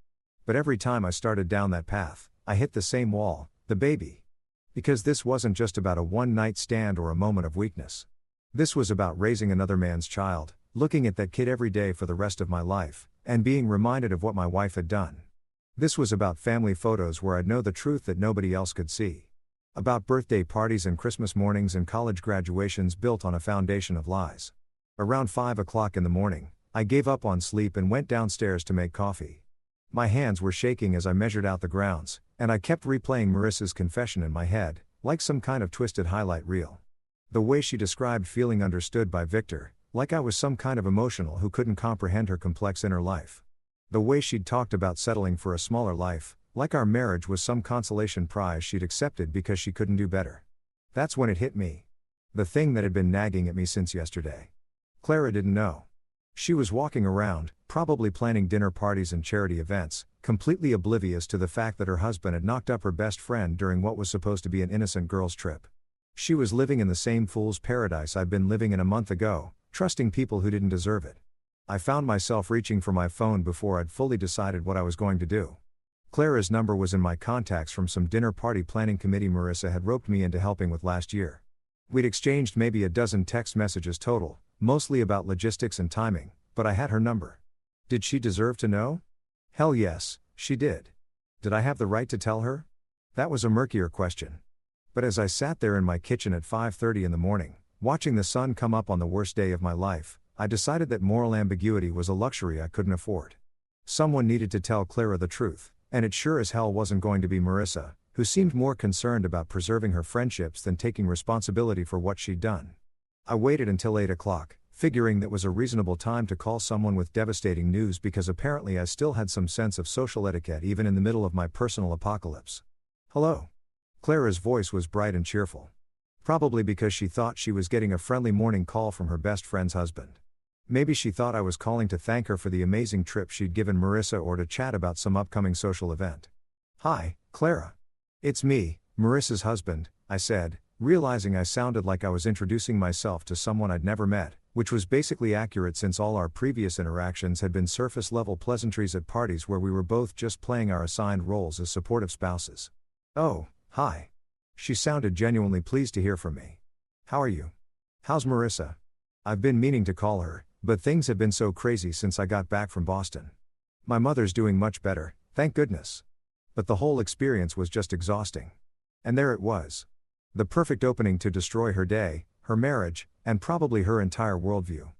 But every time I started down that path, I hit the same wall, the baby. Because this wasn't just about a one-night stand or a moment of weakness. This was about raising another man's child, looking at that kid every day for the rest of my life, and being reminded of what my wife had done. This was about family photos where I'd know the truth that nobody else could see. About birthday parties and Christmas mornings and college graduations built on a foundation of lies. Around 5 o'clock in the morning, I gave up on sleep and went downstairs to make coffee. My hands were shaking as I measured out the grounds, and I kept replaying Marissa's confession in my head, like some kind of twisted highlight reel. The way she described feeling understood by Victor, like I was some kind of emotional who couldn't comprehend her complex inner life. The way she'd talked about settling for a smaller life, like our marriage was some consolation prize she'd accepted because she couldn't do better. That's when it hit me. The thing that had been nagging at me since yesterday. Clara didn't know. She was walking around, probably planning dinner parties and charity events, completely oblivious to the fact that her husband had knocked up her best friend during what was supposed to be an innocent girls' trip. She was living in the same fool's paradise I'd been living in a month ago, trusting people who didn't deserve it. I found myself reaching for my phone before I'd fully decided what I was going to do. Clara's number was in my contacts from some dinner party planning committee Marissa had roped me into helping with last year. We'd exchanged maybe a dozen text messages total, mostly about logistics and timing, but I had her number. Did she deserve to know? Hell yes, she did. Did I have the right to tell her? That was a murkier question. But as I sat there in my kitchen at 5:30 in the morning, watching the sun come up on the worst day of my life, I decided that moral ambiguity was a luxury I couldn't afford. Someone needed to tell Clara the truth, and it sure as hell wasn't going to be Marissa, who seemed more concerned about preserving her friendships than taking responsibility for what she'd done. I waited until 8 o'clock, figuring that was a reasonable time to call someone with devastating news because apparently I still had some sense of social etiquette even in the middle of my personal apocalypse. Hello. Clara's voice was bright and cheerful. Probably because she thought she was getting a friendly morning call from her best friend's husband. Maybe she thought I was calling to thank her for the amazing trip she'd given Marissa or to chat about some upcoming social event. Hi, Clara. It's me, Marissa's husband, I said, realizing I sounded like I was introducing myself to someone I'd never met, which was basically accurate since all our previous interactions had been surface-level pleasantries at parties where we were both just playing our assigned roles as supportive spouses. Oh, hi. She sounded genuinely pleased to hear from me. How are you? How's Marissa? I've been meaning to call her, but things have been so crazy since I got back from Boston. My mother's doing much better, thank goodness. But the whole experience was just exhausting. And there it was. The perfect opening to destroy her day, her marriage, and probably her entire worldview.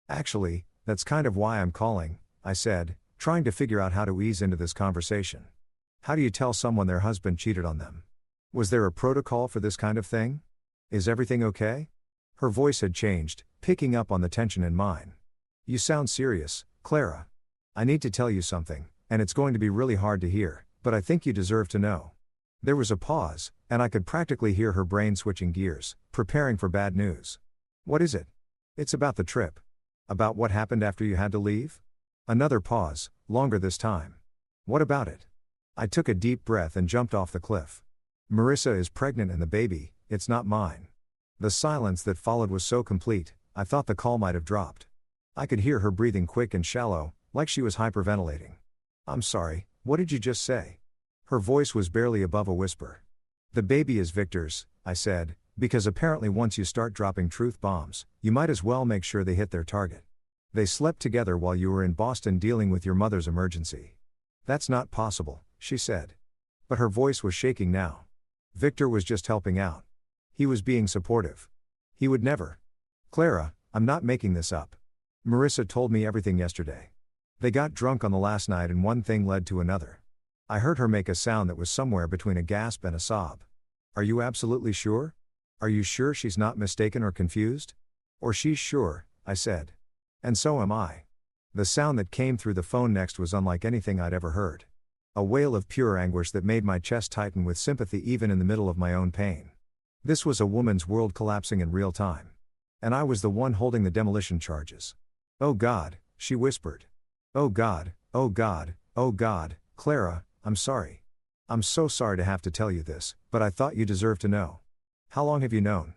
Actually, that's kind of why I'm calling, I said, trying to figure out how to ease into this conversation. How do you tell someone their husband cheated on them? Was there a protocol for this kind of thing? Is everything okay? Her voice had changed, picking up on the tension in mine. You sound serious, Clara. I need to tell you something, and it's going to be really hard to hear, but I think you deserve to know. There was a pause, and I could practically hear her brain switching gears, preparing for bad news. What is it? It's about the trip. About what happened after you had to leave? Another pause, longer this time. What about it? I took a deep breath and jumped off the cliff. Marissa is pregnant and the baby, it's not mine. The silence that followed was so complete, I thought the call might have dropped. I could hear her breathing quick and shallow, like she was hyperventilating. I'm sorry, what did you just say? Her voice was barely above a whisper. The baby is Victor's, I said, because apparently once you start dropping truth bombs, you might as well make sure they hit their target. They slept together while you were in Boston dealing with your mother's emergency. That's not possible, she said. But her voice was shaking now. Victor was just helping out. He was being supportive. He would never. Clara, I'm not making this up. Marissa told me everything yesterday. They got drunk on the last night and one thing led to another. I heard her make a sound that was somewhere between a gasp and a sob. Are you absolutely sure? Are you sure she's not mistaken or confused? Or she's sure, I said. And so am I. The sound that came through the phone next was unlike anything I'd ever heard. A wail of pure anguish that made my chest tighten with sympathy even in the middle of my own pain. This was a woman's world collapsing in real time. And I was the one holding the demolition charges. Oh God, she whispered. Oh God, oh God, oh God, Clara, I'm sorry. I'm so sorry to have to tell you this, but I thought you deserved to know. How long have you known?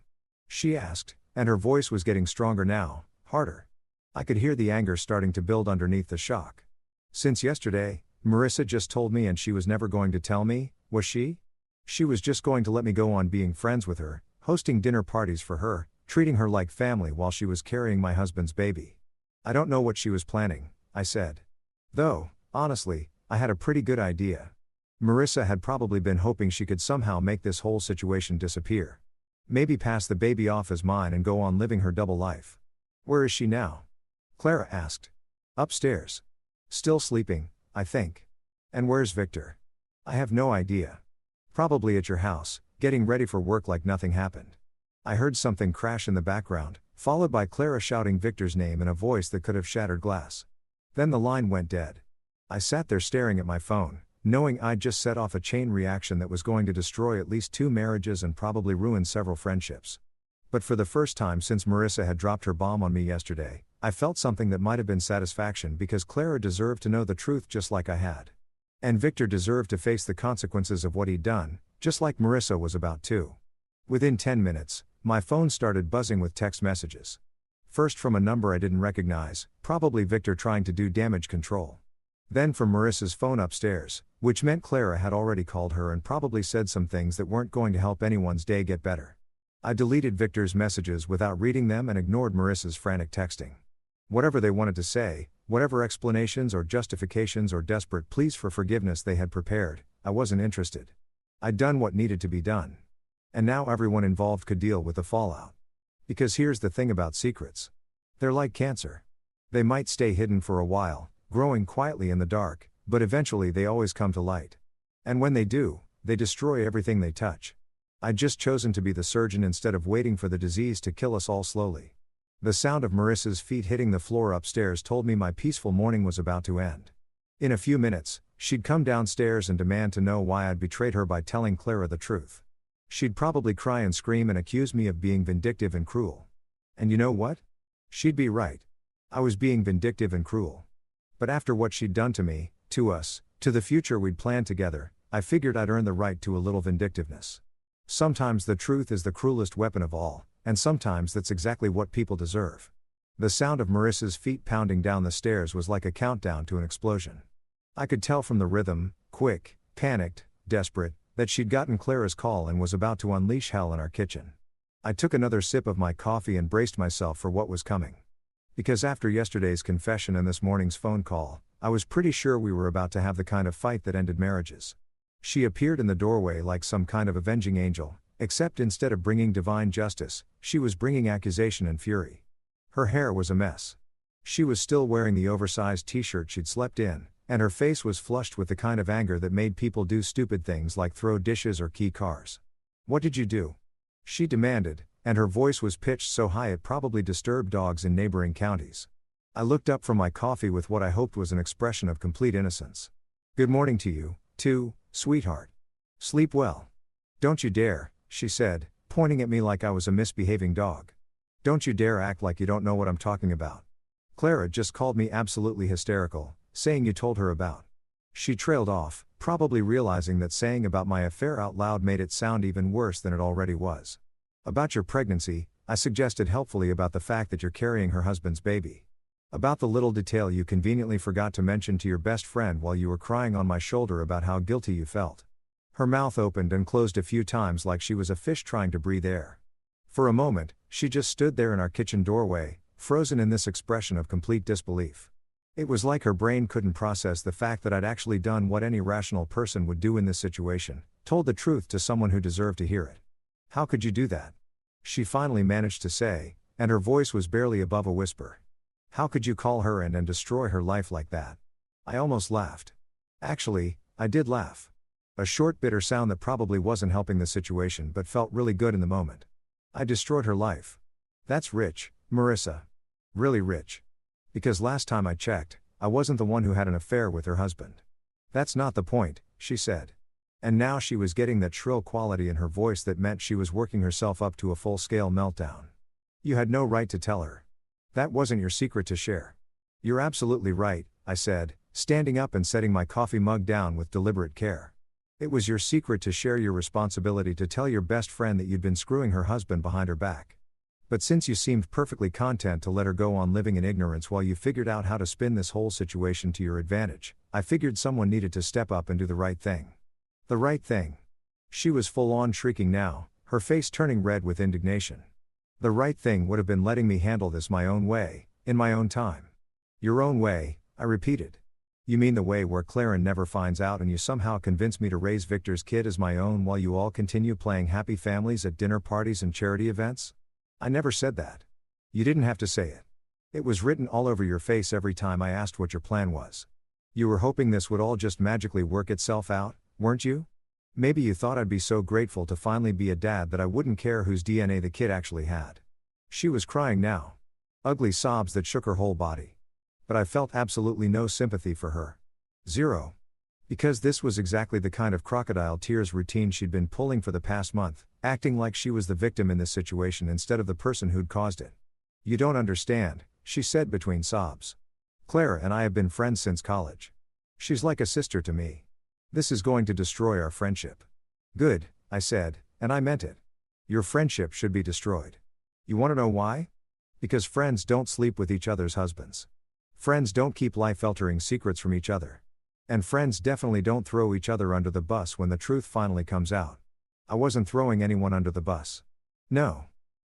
She asked, and her voice was getting stronger now, harder. I could hear the anger starting to build underneath the shock. Since yesterday, Marissa just told me and she was never going to tell me, was she? She was just going to let me go on being friends with her, hosting dinner parties for her, treating her like family while she was carrying my husband's baby. I don't know what she was planning, I said. Though, honestly, I had a pretty good idea. Marissa had probably been hoping she could somehow make this whole situation disappear. Maybe pass the baby off as mine and go on living her double life. Where is she now? Clara asked. Upstairs. Still sleeping, I think. And where's Victor? I have no idea. Probably at your house, getting ready for work like nothing happened. I heard something crash in the background, followed by Clara shouting Victor's name in a voice that could have shattered glass. Then the line went dead. I sat there staring at my phone, knowing I'd just set off a chain reaction that was going to destroy at least 2 marriages and probably ruin several friendships. But for the first time since Marissa had dropped her bomb on me yesterday, I felt something that might have been satisfaction because Clara deserved to know the truth just like I had. And Victor deserved to face the consequences of what he'd done, just like Marissa was about to. Within 10 minutes, my phone started buzzing with text messages. First from a number I didn't recognize, probably Victor trying to do damage control. Then from Marissa's phone upstairs, which meant Clara had already called her and probably said some things that weren't going to help anyone's day get better. I deleted Victor's messages without reading them and ignored Marissa's frantic texting. Whatever they wanted to say, whatever explanations or justifications or desperate pleas for forgiveness they had prepared, I wasn't interested. I'd done what needed to be done. And now everyone involved could deal with the fallout. Because here's the thing about secrets. They're like cancer. They might stay hidden for a while, growing quietly in the dark, but eventually they always come to light. And when they do, they destroy everything they touch. I'd just chosen to be the surgeon instead of waiting for the disease to kill us all slowly. The sound of Marissa's feet hitting the floor upstairs told me my peaceful morning was about to end. In a few minutes, she'd come downstairs and demand to know why I'd betrayed her by telling Clara the truth. She'd probably cry and scream and accuse me of being vindictive and cruel. And you know what? She'd be right. I was being vindictive and cruel. But after what she'd done to me, to us, to the future we'd planned together, I figured I'd earn the right to a little vindictiveness. Sometimes the truth is the cruelest weapon of all, and sometimes that's exactly what people deserve. The sound of Marissa's feet pounding down the stairs was like a countdown to an explosion. I could tell from the rhythm, quick, panicked, desperate, that she'd gotten Clara's call and was about to unleash hell in our kitchen. I took another sip of my coffee and braced myself for what was coming. Because after yesterday's confession and this morning's phone call, I was pretty sure we were about to have the kind of fight that ended marriages. She appeared in the doorway like some kind of avenging angel, except instead of bringing divine justice, she was bringing accusation and fury. Her hair was a mess. She was still wearing the oversized t-shirt she'd slept in, and her face was flushed with the kind of anger that made people do stupid things like throw dishes or key cars. "What did you do?" she demanded, and her voice was pitched so high it probably disturbed dogs in neighboring counties. I looked up from my coffee with what I hoped was an expression of complete innocence. "Good morning to you," 2, sweetheart. Sleep well. Don't you dare, she said, pointing at me like I was a misbehaving dog. Don't you dare act like you don't know what I'm talking about. Clara just called me absolutely hysterical, saying you told her about. She trailed off, probably realizing that saying about my affair out loud made it sound even worse than it already was. About your pregnancy, I suggested helpfully about the fact that you're carrying her husband's baby. About the little detail you conveniently forgot to mention to your best friend while you were crying on my shoulder about how guilty you felt. Her mouth opened and closed a few times like she was a fish trying to breathe air. For a moment, she just stood there in our kitchen doorway, frozen in this expression of complete disbelief. It was like her brain couldn't process the fact that I'd actually done what any rational person would do in this situation, told the truth to someone who deserved to hear it. How could you do that? She finally managed to say, and her voice was barely above a whisper. How could you call her and destroy her life like that? I almost laughed. Actually, I did laugh. A short bitter sound that probably wasn't helping the situation but felt really good in the moment. I destroyed her life. That's rich, Marissa. Really rich. Because last time I checked, I wasn't the one who had an affair with her husband. That's not the point, she said. And now she was getting that shrill quality in her voice that meant she was working herself up to a full-scale meltdown. You had no right to tell her. That wasn't your secret to share. You're absolutely right, I said, standing up and setting my coffee mug down with deliberate care. It was your secret to share, your responsibility to tell your best friend that you'd been screwing her husband behind her back. But since you seemed perfectly content to let her go on living in ignorance while you figured out how to spin this whole situation to your advantage, I figured someone needed to step up and do the right thing. The right thing. She was full-on shrieking now, her face turning red with indignation. The right thing would have been letting me handle this my own way, in my own time. Your own way, I repeated. You mean the way where Claren never finds out and you somehow convince me to raise Victor's kid as my own while you all continue playing happy families at dinner parties and charity events? I never said that. You didn't have to say it. It was written all over your face every time I asked what your plan was. You were hoping this would all just magically work itself out, weren't you? Maybe you thought I'd be so grateful to finally be a dad that I wouldn't care whose DNA the kid actually had. She was crying now. Ugly sobs that shook her whole body. But I felt absolutely no sympathy for her. Zero. Because this was exactly the kind of crocodile tears routine she'd been pulling for the past month, acting like she was the victim in this situation instead of the person who'd caused it. You don't understand, she said between sobs. Clara and I have been friends since college. She's like a sister to me. This is going to destroy our friendship. Good, I said, and I meant it. Your friendship should be destroyed. You want to know why? Because friends don't sleep with each other's husbands. Friends don't keep life-altering secrets from each other. And friends definitely don't throw each other under the bus when the truth finally comes out. I wasn't throwing anyone under the bus. No.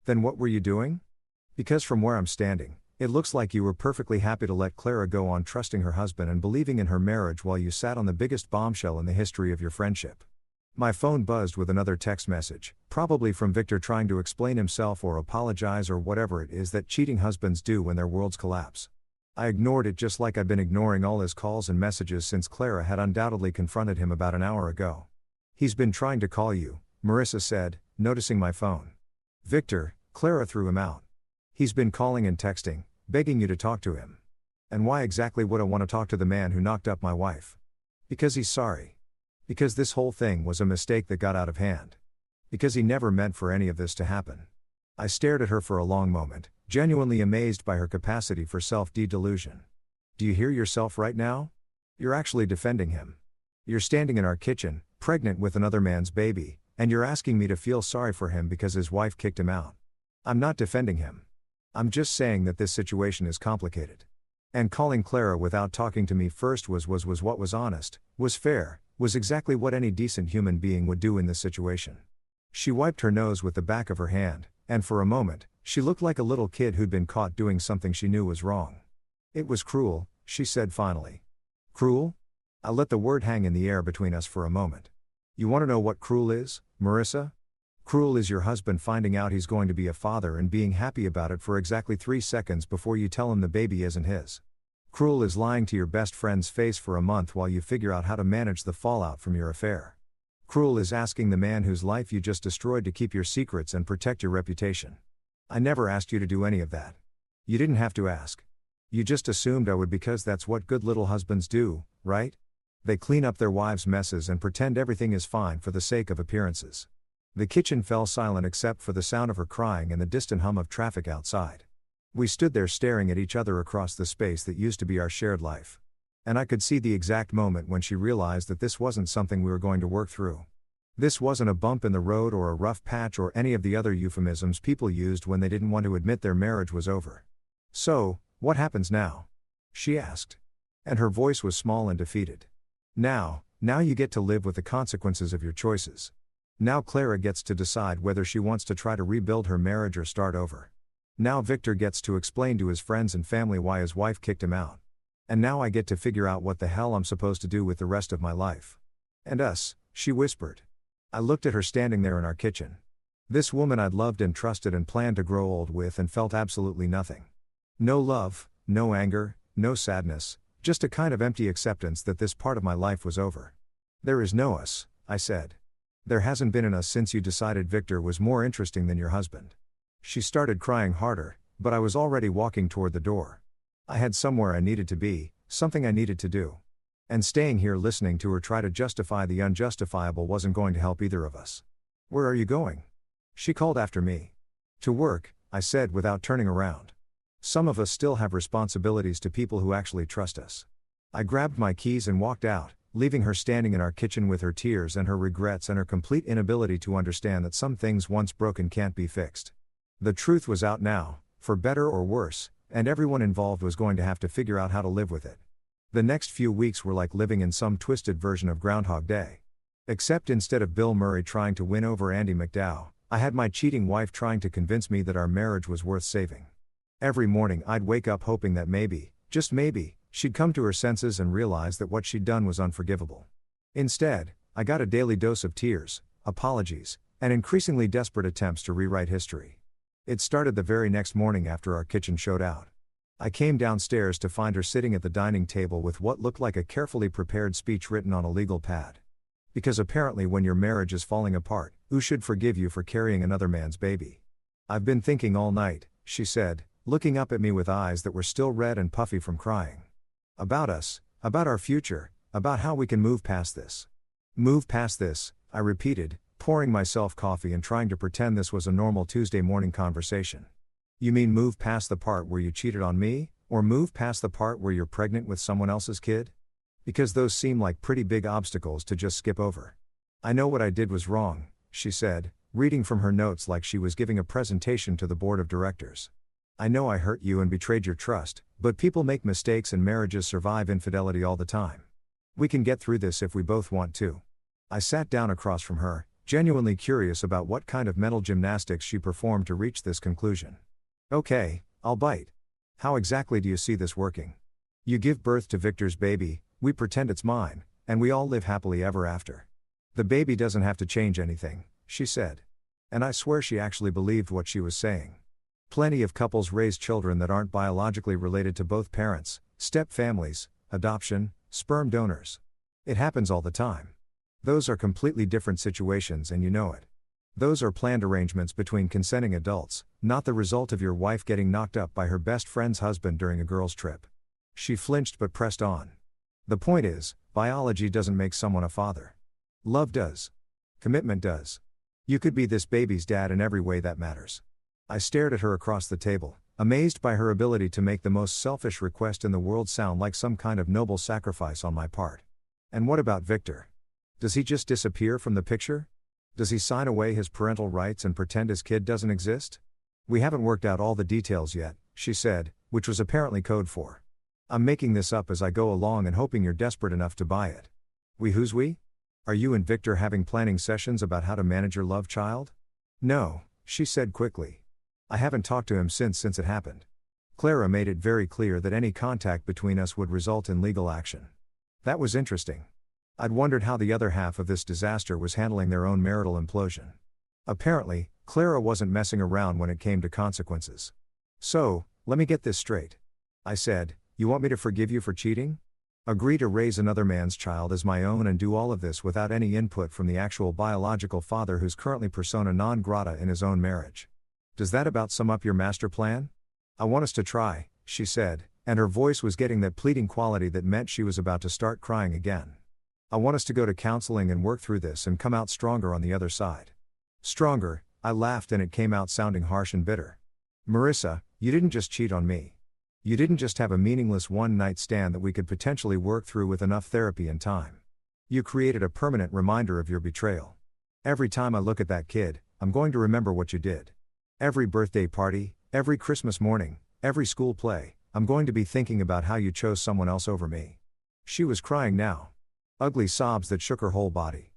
Then what were you doing? Because from where I'm standing, it looks like you were perfectly happy to let Clara go on trusting her husband and believing in her marriage while you sat on the biggest bombshell in the history of your friendship. My phone buzzed with another text message, probably from Victor trying to explain himself or apologize or whatever it is that cheating husbands do when their worlds collapse. I ignored it just like I'd been ignoring all his calls and messages since Clara had undoubtedly confronted him about an hour ago. He's been trying to call you, Marissa said, noticing my phone. Victor, Clara threw him out. He's been calling and texting, begging you to talk to him. And why exactly would I want to talk to the man who knocked up my wife? Because he's sorry. Because this whole thing was a mistake that got out of hand. Because he never meant for any of this to happen. I stared at her for a long moment, genuinely amazed by her capacity for self-delusion. Do you hear yourself right now? You're actually defending him. You're standing in our kitchen, pregnant with another man's baby, and you're asking me to feel sorry for him because his wife kicked him out. I'm not defending him. I'm just saying that this situation is complicated. And calling Clara without talking to me first was what was honest, was fair, was exactly what any decent human being would do in this situation. She wiped her nose with the back of her hand, and for a moment, she looked like a little kid who'd been caught doing something she knew was wrong. It was cruel, she said finally. Cruel? I let the word hang in the air between us for a moment. You want to know what cruel is, Marissa? Cruel is your husband finding out he's going to be a father and being happy about it for exactly 3 seconds before you tell him the baby isn't his. Cruel is lying to your best friend's face for a month while you figure out how to manage the fallout from your affair. Cruel is asking the man whose life you just destroyed to keep your secrets and protect your reputation. I never asked you to do any of that. You didn't have to ask. You just assumed I would because that's what good little husbands do, right? They clean up their wives' messes and pretend everything is fine for the sake of appearances. The kitchen fell silent except for the sound of her crying and the distant hum of traffic outside. We stood there staring at each other across the space that used to be our shared life. And I could see the exact moment when she realized that this wasn't something we were going to work through. This wasn't a bump in the road or a rough patch or any of the other euphemisms people used when they didn't want to admit their marriage was over. "So, what happens now?" she asked. And her voice was small and defeated. Now you get to live with the consequences of your choices. Now Clara gets to decide whether she wants to try to rebuild her marriage or start over. Now Victor gets to explain to his friends and family why his wife kicked him out. And now I get to figure out what the hell I'm supposed to do with the rest of my life. "And us," she whispered. I looked at her standing there in our kitchen. This woman I'd loved and trusted and planned to grow old with, and felt absolutely nothing. No love, no anger, no sadness, just a kind of empty acceptance that this part of my life was over. "There is no us," I said. "There hasn't been an us since you decided Victor was more interesting than your husband." She started crying harder, but I was already walking toward the door. I had somewhere I needed to be, something I needed to do. And staying here listening to her try to justify the unjustifiable wasn't going to help either of us. "Where are you going?" she called after me. "To work," I said without turning around. Some of us still have responsibilities to people who actually trust us. I grabbed my keys and walked out, leaving her standing in our kitchen with her tears and her regrets and her complete inability to understand that some things once broken can't be fixed. The truth was out now, for better or worse, and everyone involved was going to have to figure out how to live with it. The next few weeks were like living in some twisted version of Groundhog Day. Except instead of Bill Murray trying to win over Andy McDowell, I had my cheating wife trying to convince me that our marriage was worth saving. Every morning I'd wake up hoping that maybe, just maybe, she'd come to her senses and realize that what she'd done was unforgivable. Instead, I got a daily dose of tears, apologies, and increasingly desperate attempts to rewrite history. It started the very next morning after our kitchen showed out. I came downstairs to find her sitting at the dining table with what looked like a carefully prepared speech written on a legal pad. Because apparently when your marriage is falling apart, who should forgive you for carrying another man's baby? "I've been thinking all night," she said, looking up at me with eyes that were still red and puffy from crying. "About us, about our future, about how we can move past this." "Move past this," I repeated, pouring myself coffee and trying to pretend this was a normal Tuesday morning conversation. "You mean move past the part where you cheated on me, or move past the part where you're pregnant with someone else's kid? Because those seem like pretty big obstacles to just skip over." "I know what I did was wrong," she said, reading from her notes like she was giving a presentation to the board of directors. "I know I hurt you and betrayed your trust, but people make mistakes and marriages survive infidelity all the time. We can get through this if we both want to." I sat down across from her, genuinely curious about what kind of mental gymnastics she performed to reach this conclusion. "Okay, I'll bite. How exactly do you see this working? You give birth to Victor's baby, we pretend it's mine, and we all live happily ever after. The baby doesn't have to change anything," she said. And I swear she actually believed what she was saying. Plenty of couples raise children that aren't biologically related to both parents, step families, adoption, sperm donors. It happens all the time. Those are completely different situations and you know it. Those are planned arrangements between consenting adults, not the result of your wife getting knocked up by her best friend's husband during a girls' trip. She flinched but pressed on. "The point is, biology doesn't make someone a father. Love does. Commitment does. You could be this baby's dad in every way that matters." I stared at her across the table, amazed by her ability to make the most selfish request in the world sound like some kind of noble sacrifice on my part. "And what about Victor? Does he just disappear from the picture? Does he sign away his parental rights and pretend his kid doesn't exist?" "We haven't worked out all the details yet," she said, which was apparently code for, "I'm making this up as I go along and hoping you're desperate enough to buy it." Who's we? Are you and Victor having planning sessions about how to manage your love child?" "No," she said quickly. "I haven't talked to him since it happened. Clara made it very clear that any contact between us would result in legal action." That was interesting. I'd wondered how the other half of this disaster was handling their own marital implosion. Apparently, Clara wasn't messing around when it came to consequences. "So, let me get this straight," I said, "you want me to forgive you for cheating? Agree to raise another man's child as my own and do all of this without any input from the actual biological father who's currently persona non grata in his own marriage? Does that about sum up your master plan?" "I want us to try," she said, and her voice was getting that pleading quality that meant she was about to start crying again. I want us to go to counseling and work through this and come out stronger on the other side. Stronger, I laughed and it came out sounding harsh and bitter. Marissa, you didn't just cheat on me. You didn't just have a meaningless one-night stand that we could potentially work through with enough therapy and time. You created a permanent reminder of your betrayal. Every time I look at that kid, I'm going to remember what you did. Every birthday party, every Christmas morning, every school play, I'm going to be thinking about how you chose someone else over me. She was crying now. Ugly sobs that shook her whole body.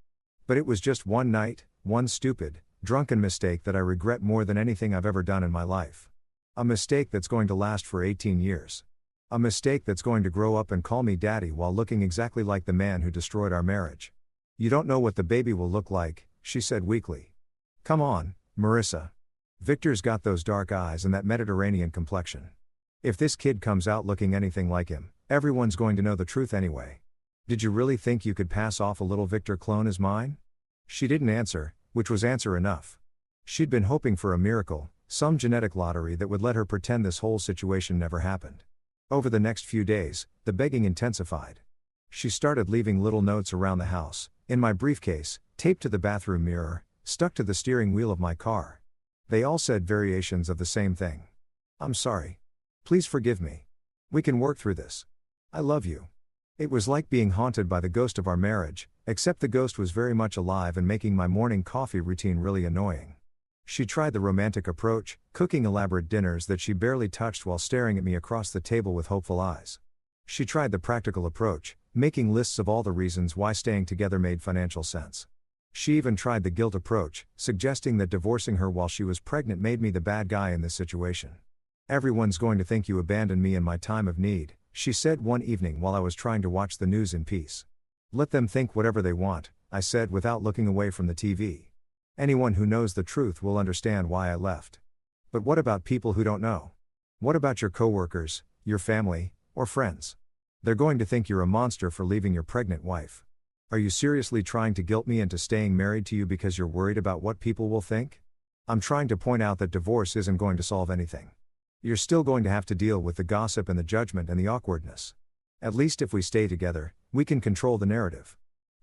But it was just one night, one stupid, drunken mistake that I regret more than anything I've ever done in my life. A mistake that's going to last for 18 years. A mistake that's going to grow up and call me daddy while looking exactly like the man who destroyed our marriage. You don't know what the baby will look like, she said weakly. Come on, Marissa. Victor's got those dark eyes and that Mediterranean complexion. If this kid comes out looking anything like him, everyone's going to know the truth anyway. Did you really think you could pass off a little Victor clone as mine? She didn't answer, which was answer enough. She'd been hoping for a miracle, some genetic lottery that would let her pretend this whole situation never happened. Over the next few days, the begging intensified. She started leaving little notes around the house, in my briefcase, taped to the bathroom mirror, stuck to the steering wheel of my car. They all said variations of the same thing. I'm sorry. Please forgive me. We can work through this. I love you. It was like being haunted by the ghost of our marriage, except the ghost was very much alive and making my morning coffee routine really annoying. She tried the romantic approach, cooking elaborate dinners that she barely touched while staring at me across the table with hopeful eyes. She tried the practical approach, making lists of all the reasons why staying together made financial sense. She even tried the guilt approach, suggesting that divorcing her while she was pregnant made me the bad guy in this situation. Everyone's going to think you abandoned me in my time of need, she said one evening while I was trying to watch the news in peace. Let them think whatever they want, I said without looking away from the TV. Anyone who knows the truth will understand why I left. But what about people who don't know? What about your coworkers, your family, or friends? They're going to think you're a monster for leaving your pregnant wife. Are you seriously trying to guilt me into staying married to you because you're worried about what people will think? I'm trying to point out that divorce isn't going to solve anything. You're still going to have to deal with the gossip and the judgment and the awkwardness. At least if we stay together, we can control the narrative.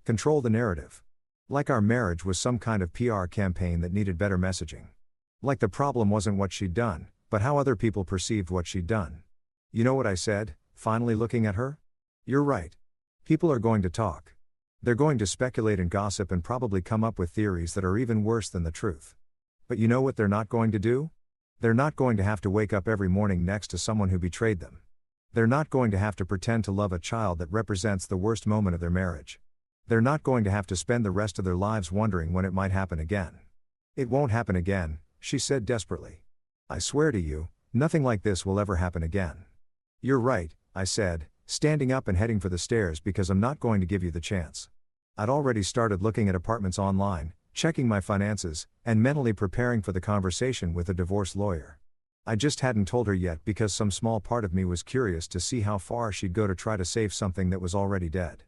Control the narrative. Like our marriage was some kind of PR campaign that needed better messaging. Like the problem wasn't what she'd done, but how other people perceived what she'd done. You know what I said, finally looking at her? You're right. People are going to talk. They're going to speculate and gossip and probably come up with theories that are even worse than the truth. But you know what they're not going to do? They're not going to have to wake up every morning next to someone who betrayed them. They're not going to have to pretend to love a child that represents the worst moment of their marriage. They're not going to have to spend the rest of their lives wondering when it might happen again. It won't happen again, she said desperately. I swear to you, nothing like this will ever happen again. You're right, I said, standing up and heading for the stairs because I'm not going to give you the chance. I'd already started looking at apartments online, checking my finances, and mentally preparing for the conversation with a divorce lawyer. I just hadn't told her yet because some small part of me was curious to see how far she'd go to try to save something that was already dead.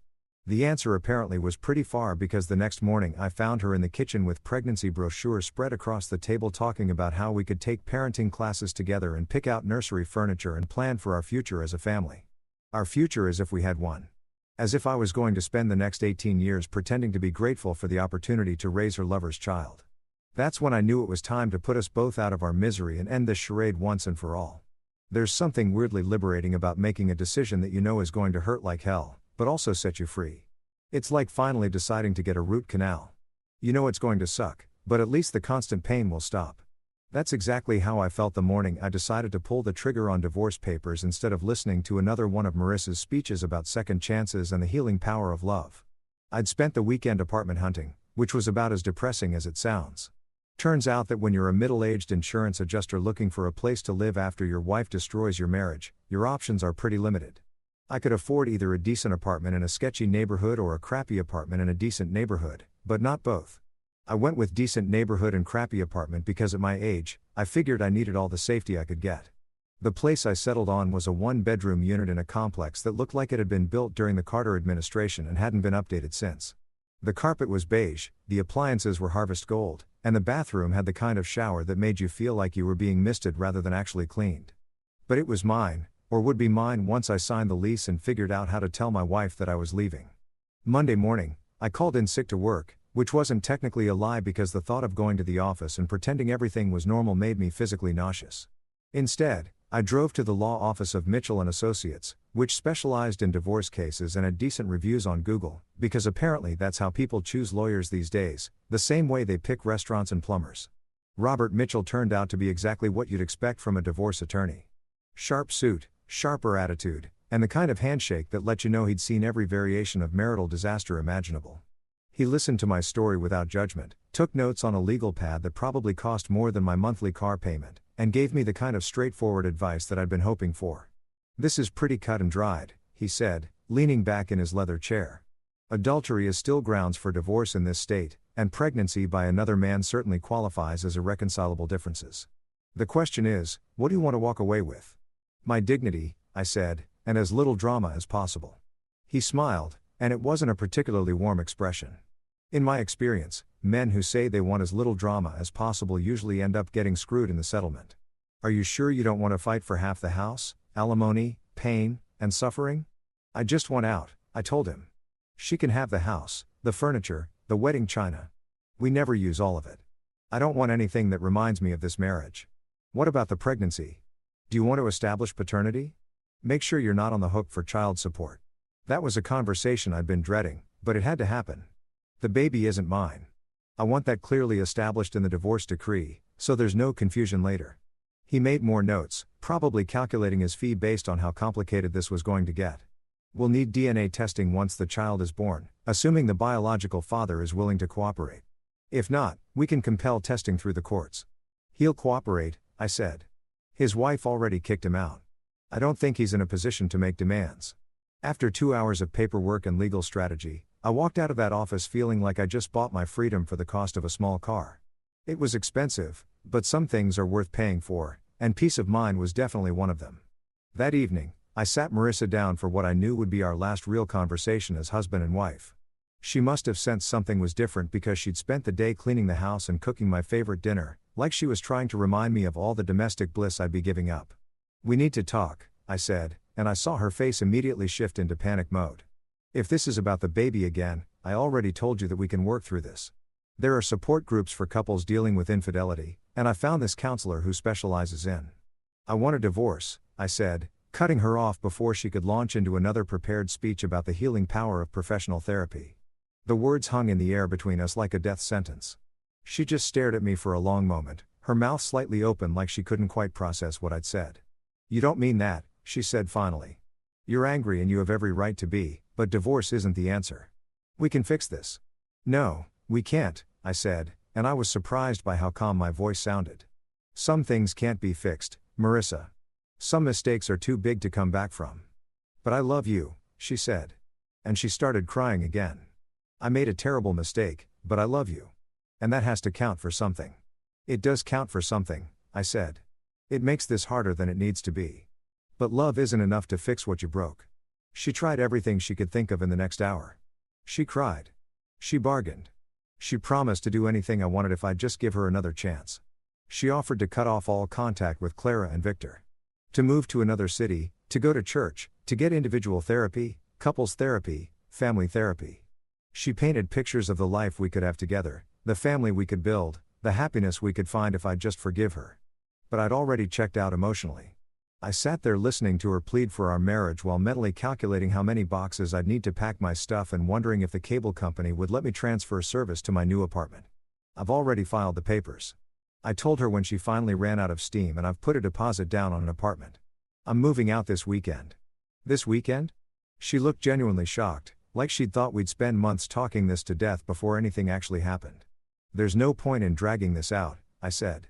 The answer apparently was pretty far because the next morning I found her in the kitchen with pregnancy brochures spread across the table talking about how we could take parenting classes together and pick out nursery furniture and plan for our future as a family. Our future as if we had one. As if I was going to spend the next 18 years pretending to be grateful for the opportunity to raise her lover's child. That's when I knew it was time to put us both out of our misery and end this charade once and for all. There's something weirdly liberating about making a decision that you know is going to hurt like hell, but also set you free. It's like finally deciding to get a root canal. You know it's going to suck, but at least the constant pain will stop. That's exactly how I felt the morning I decided to pull the trigger on divorce papers instead of listening to another one of Marissa's speeches about second chances and the healing power of love. I'd spent the weekend apartment hunting, which was about as depressing as it sounds. Turns out that when you're a middle-aged insurance adjuster looking for a place to live after your wife destroys your marriage, your options are pretty limited. I could afford either a decent apartment in a sketchy neighborhood or a crappy apartment in a decent neighborhood, but not both. I went with decent neighborhood and crappy apartment because at my age, I figured I needed all the safety I could get. The place I settled on was a one-bedroom unit in a complex that looked like it had been built during the Carter administration and hadn't been updated since. The carpet was beige, the appliances were harvest gold, and the bathroom had the kind of shower that made you feel like you were being misted rather than actually cleaned. But it was mine, or would be mine once I signed the lease and figured out how to tell my wife that I was leaving. Monday morning, I called in sick to work, which wasn't technically a lie because the thought of going to the office and pretending everything was normal made me physically nauseous. Instead, I drove to the law office of Mitchell and Associates, which specialized in divorce cases and had decent reviews on Google, because apparently that's how people choose lawyers these days, the same way they pick restaurants and plumbers. Robert Mitchell turned out to be exactly what you'd expect from a divorce attorney. Sharp suit, sharper attitude, and the kind of handshake that let you know he'd seen every variation of marital disaster imaginable. He listened to my story without judgment, took notes on a legal pad that probably cost more than my monthly car payment, and gave me the kind of straightforward advice that I'd been hoping for. "This is pretty cut and dried," he said, leaning back in his leather chair. "Adultery is still grounds for divorce in this state, and pregnancy by another man certainly qualifies as irreconcilable differences. The question is, what do you want to walk away with?" "My dignity," I said, "and as little drama as possible." He smiled, and it wasn't a particularly warm expression. In my experience, men who say they want as little drama as possible usually end up getting screwed in the settlement. "Are you sure you don't want to fight for half the house, alimony, pain, and suffering?" "I just want out," I told him. "She can have the house, the furniture, the wedding china. We never use all of it. I don't want anything that reminds me of this marriage." "What about the pregnancy? Do you want to establish paternity? Make sure you're not on the hook for child support." That was a conversation I'd been dreading, but it had to happen. "The baby isn't mine. I want that clearly established in the divorce decree, so there's no confusion later." He made more notes, probably calculating his fee based on how complicated this was going to get. "We'll need DNA testing once the child is born, assuming the biological father is willing to cooperate. If not, we can compel testing through the courts." "He'll cooperate," I said. "His wife already kicked him out. I don't think he's in a position to make demands." After 2 hours of paperwork and legal strategy, I walked out of that office feeling like I just bought my freedom for the cost of a small car. It was expensive, but some things are worth paying for, and peace of mind was definitely one of them. That evening, I sat Marissa down for what I knew would be our last real conversation as husband and wife. She must have sensed something was different because she'd spent the day cleaning the house and cooking my favorite dinner, like she was trying to remind me of all the domestic bliss I'd be giving up. "We need to talk," I said, and I saw her face immediately shift into panic mode. "If this is about the baby again, I already told you that we can work through this. There are support groups for couples dealing with infidelity, and I found this counselor who specializes in." "I want a divorce," I said, cutting her off before she could launch into another prepared speech about the healing power of professional therapy. The words hung in the air between us like a death sentence. She just stared at me for a long moment, her mouth slightly open like she couldn't quite process what I'd said. "You don't mean that," she said finally. "You're angry and you have every right to be, but divorce isn't the answer. We can fix this." "No, we can't," I said, and I was surprised by how calm my voice sounded. "Some things can't be fixed, Marissa. Some mistakes are too big to come back from." "But I love you," she said. And she started crying again. "I made a terrible mistake, but I love you. And that has to count for something." "It does count for something," I said. "It makes this harder than it needs to be. But love isn't enough to fix what you broke." She tried everything she could think of in the next hour. She cried. She bargained. She promised to do anything I wanted if I'd just give her another chance. She offered to cut off all contact with Clara and Victor. To move to another city, to go to church, to get individual therapy, couples therapy, family therapy. She painted pictures of the life we could have together, the family we could build, the happiness we could find if I'd just forgive her. But I'd already checked out emotionally. I sat there listening to her plead for our marriage while mentally calculating how many boxes I'd need to pack my stuff and wondering if the cable company would let me transfer service to my new apartment. I've already filed the papers. I told her when she finally ran out of steam, and I've put a deposit down on an apartment. I'm moving out this weekend. This weekend? She looked genuinely shocked, like she'd thought we'd spend months talking this to death before anything actually happened. "There's no point in dragging this out," I said.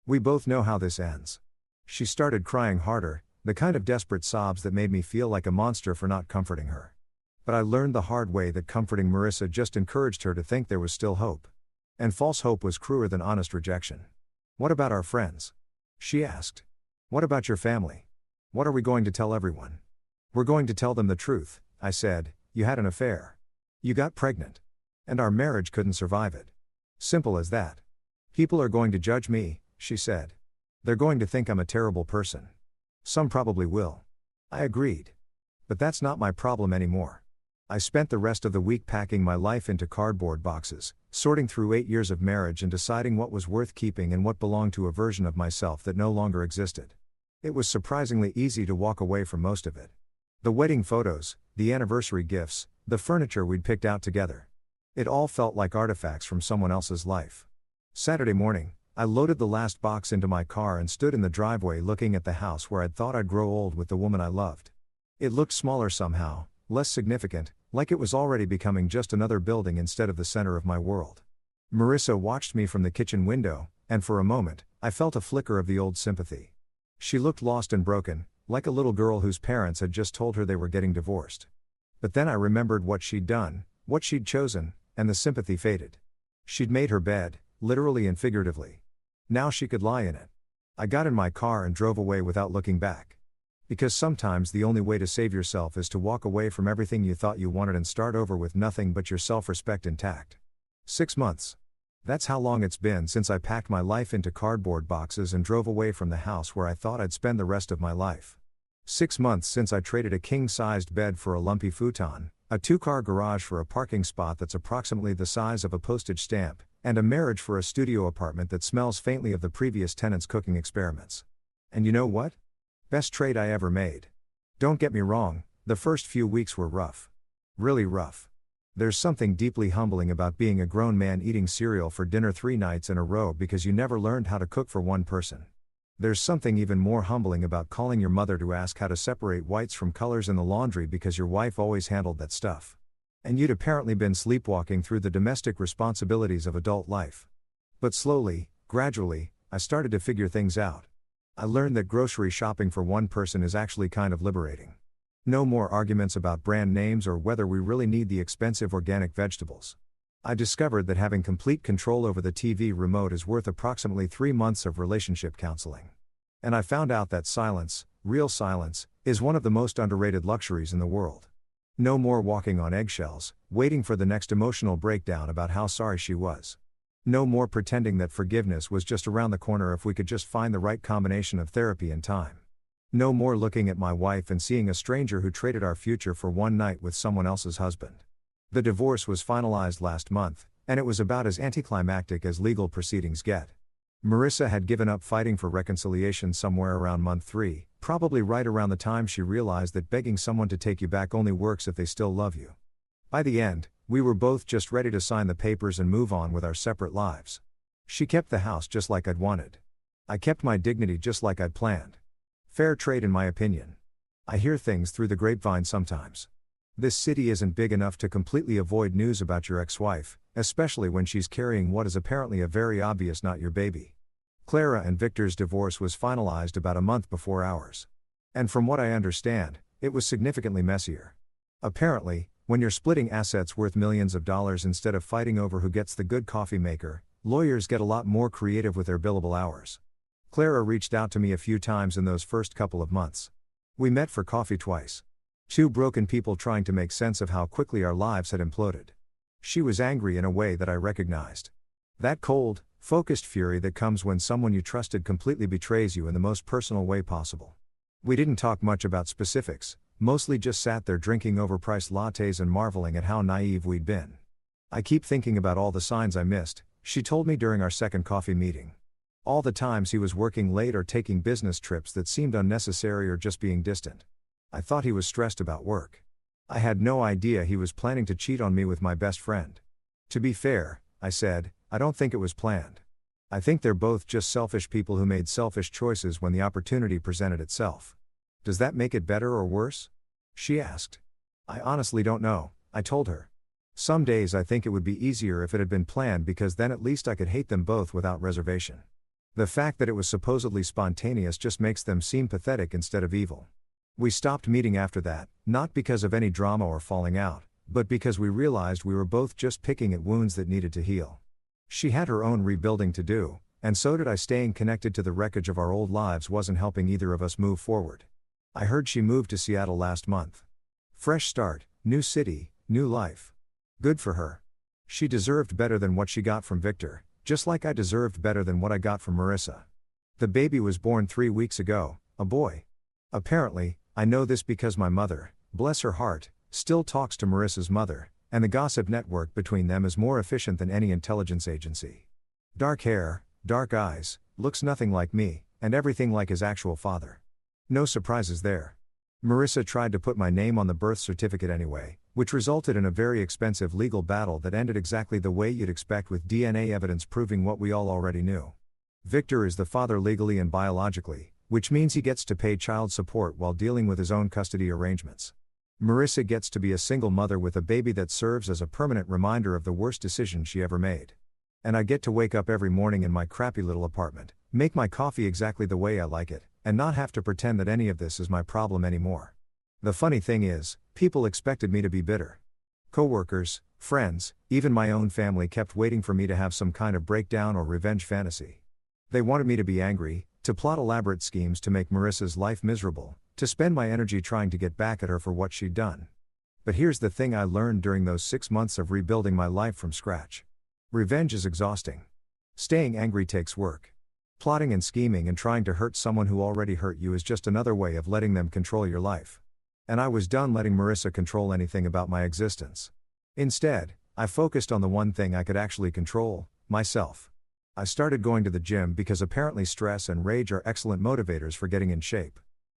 "We both know how this ends." She started crying harder, the kind of desperate sobs that made me feel like a monster for not comforting her. But I learned the hard way that comforting Marissa just encouraged her to think there was still hope. And false hope was crueler than honest rejection. "What about our friends?" she asked. "What about your family? What are we going to tell everyone?" "We're going to tell them the truth," I said. "You had an affair. You got pregnant. And our marriage couldn't survive it. Simple as that. People are going to judge me," she said. "They're going to think I'm a terrible person. Some probably will." I agreed. "But that's not my problem anymore. I spent the rest of the week packing my life into cardboard boxes, sorting through 8 years of marriage and deciding what was worth keeping and what belonged to a version of myself that no longer existed. It was surprisingly easy to walk away from most of it. The wedding photos, the anniversary gifts, the furniture we'd picked out together. It all felt like artifacts from someone else's life. Saturday morning, I loaded the last box into my car and stood in the driveway looking at the house where I'd thought I'd grow old with the woman I loved. It looked smaller somehow, less significant, like it was already becoming just another building instead of the center of my world. Marissa watched me from the kitchen window, and for a moment, I felt a flicker of the old sympathy. She looked lost and broken, like a little girl whose parents had just told her they were getting divorced. But then I remembered what she'd done, what she'd chosen, and the sympathy faded. She'd made her bed, literally and figuratively. Now she could lie in it. I got in my car and drove away without looking back. Because sometimes the only way to save yourself is to walk away from everything you thought you wanted and start over with nothing but your self-respect intact. 6 months. That's how long it's been since I packed my life into cardboard boxes and drove away from the house where I thought I'd spend the rest of my life. 6 months since I traded a king-sized bed for a lumpy futon, a 2-car garage for a parking spot that's approximately the size of a postage stamp, and a marriage for a studio apartment that smells faintly of the previous tenant's cooking experiments. And you know what? Best trade I ever made. Don't get me wrong, the first few weeks were rough. Really rough. There's something deeply humbling about being a grown man eating cereal for dinner 3 nights in a row because you never learned how to cook for one person. There's something even more humbling about calling your mother to ask how to separate whites from colors in the laundry because your wife always handled that stuff. And you'd apparently been sleepwalking through the domestic responsibilities of adult life. But slowly, gradually, I started to figure things out. I learned that grocery shopping for one person is actually kind of liberating. No more arguments about brand names or whether we really need the expensive organic vegetables. I discovered that having complete control over the TV remote is worth approximately 3 months of relationship counseling. And I found out that silence, real silence, is one of the most underrated luxuries in the world. No more walking on eggshells, waiting for the next emotional breakdown about how sorry she was. No more pretending that forgiveness was just around the corner if we could just find the right combination of therapy and time. No more looking at my wife and seeing a stranger who traded our future for one night with someone else's husband. The divorce was finalized last month, and it was about as anticlimactic as legal proceedings get. Marissa had given up fighting for reconciliation somewhere around month 3, probably right around the time she realized that begging someone to take you back only works if they still love you. By the end, we were both just ready to sign the papers and move on with our separate lives. She kept the house just like I'd wanted. I kept my dignity just like I'd planned. Fair trade in my opinion. I hear things through the grapevine sometimes. This city isn't big enough to completely avoid news about your ex-wife, especially when she's carrying what is apparently a very obvious not your baby. Clara and Victor's divorce was finalized about a month before ours. And from what I understand, it was significantly messier. Apparently, when you're splitting assets worth millions of dollars instead of fighting over who gets the good coffee maker, lawyers get a lot more creative with their billable hours. Clara reached out to me a few times in those first couple of months. We met for coffee twice. 2 broken people trying to make sense of how quickly our lives had imploded. She was angry in a way that I recognized. That cold, focused fury that comes when someone you trusted completely betrays you in the most personal way possible. We didn't talk much about specifics, mostly just sat there drinking overpriced lattes and marveling at how naive we'd been. I keep thinking about all the signs I missed, she told me during our second coffee meeting. All the times he was working late or taking business trips that seemed unnecessary or just being distant. I thought he was stressed about work. I had no idea he was planning to cheat on me with my best friend. To be fair, I said, I don't think it was planned. I think they're both just selfish people who made selfish choices when the opportunity presented itself. Does that make it better or worse? She asked. I honestly don't know, I told her. Some days I think it would be easier if it had been planned because then at least I could hate them both without reservation. The fact that it was supposedly spontaneous just makes them seem pathetic instead of evil. We stopped meeting after that, not because of any drama or falling out, but because we realized we were both just picking at wounds that needed to heal. She had her own rebuilding to do, and so did I. Staying connected to the wreckage of our old lives wasn't helping either of us move forward. I heard she moved to Seattle last month. Fresh start, new city, new life. Good for her. She deserved better than what she got from Victor, just like I deserved better than what I got from Marissa. The baby was born 3 weeks ago, a boy. Apparently, I know this because my mother, bless her heart, still talks to Marissa's mother, and the gossip network between them is more efficient than any intelligence agency. Dark hair, dark eyes, looks nothing like me, and everything like his actual father. No surprises there. Marissa tried to put my name on the birth certificate anyway, which resulted in a very expensive legal battle that ended exactly the way you'd expect, with DNA evidence proving what we all already knew. Victor is the father legally and biologically, which means he gets to pay child support while dealing with his own custody arrangements. Marissa gets to be a single mother with a baby that serves as a permanent reminder of the worst decision she ever made. And I get to wake up every morning in my crappy little apartment, make my coffee exactly the way I like it, and not have to pretend that any of this is my problem anymore. The funny thing is, people expected me to be bitter. Coworkers, friends, even my own family kept waiting for me to have some kind of breakdown or revenge fantasy. They wanted me to be angry, to plot elaborate schemes to make Marissa's life miserable, to spend my energy trying to get back at her for what she'd done. But here's the thing I learned during those 6 months of rebuilding my life from scratch. Revenge is exhausting. Staying angry takes work. Plotting and scheming and trying to hurt someone who already hurt you is just another way of letting them control your life. And I was done letting Marissa control anything about my existence. Instead, I focused on the one thing I could actually control, myself. I started going to the gym because apparently stress and rage are excellent motivators for getting in shape.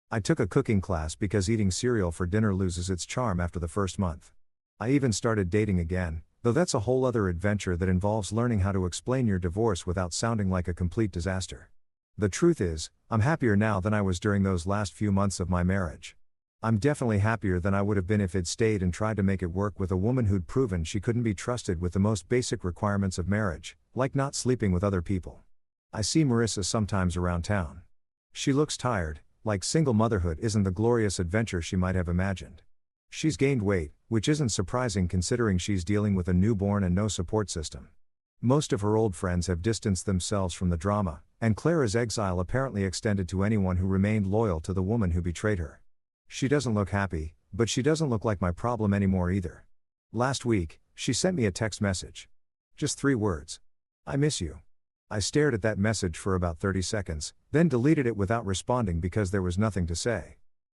I took a cooking class because eating cereal for dinner loses its charm after the first month. I even started dating again, though that's a whole other adventure that involves learning how to explain your divorce without sounding like a complete disaster. The truth is, I'm happier now than I was during those last few months of my marriage. I'm definitely happier than I would have been if I'd stayed and tried to make it work with a woman who'd proven she couldn't be trusted with the most basic requirements of marriage, like not sleeping with other people. I see Marissa sometimes around town. She looks tired, like single motherhood isn't the glorious adventure she might have imagined. She's gained weight, which isn't surprising considering she's dealing with a newborn and no support system. Most of her old friends have distanced themselves from the drama, and Clara's exile apparently extended to anyone who remained loyal to the woman who betrayed her. She doesn't look happy, but she doesn't look like my problem anymore either. Last week, she sent me a text message. Just 3 words. I miss you. I stared at that message for about 30 seconds, then deleted it without responding because there was nothing to say.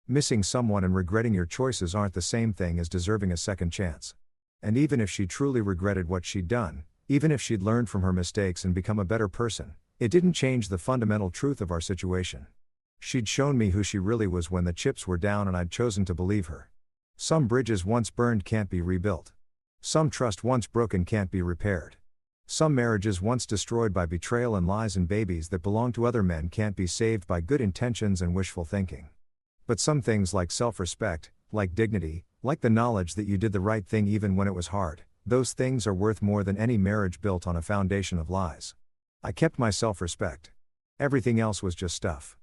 Missing someone and regretting your choices aren't the same thing as deserving a second chance. And even if she truly regretted what she'd done, even if she'd learned from her mistakes and become a better person, it didn't change the fundamental truth of our situation. She'd shown me who she really was when the chips were down, and I'd chosen to believe her. Some bridges once burned can't be rebuilt. Some trust once broken can't be repaired. Some marriages once destroyed by betrayal and lies and babies that belong to other men can't be saved by good intentions and wishful thinking. But some things, like self-respect, like dignity, like the knowledge that you did the right thing even when it was hard, those things are worth more than any marriage built on a foundation of lies. I kept my self-respect. Everything else was just stuff.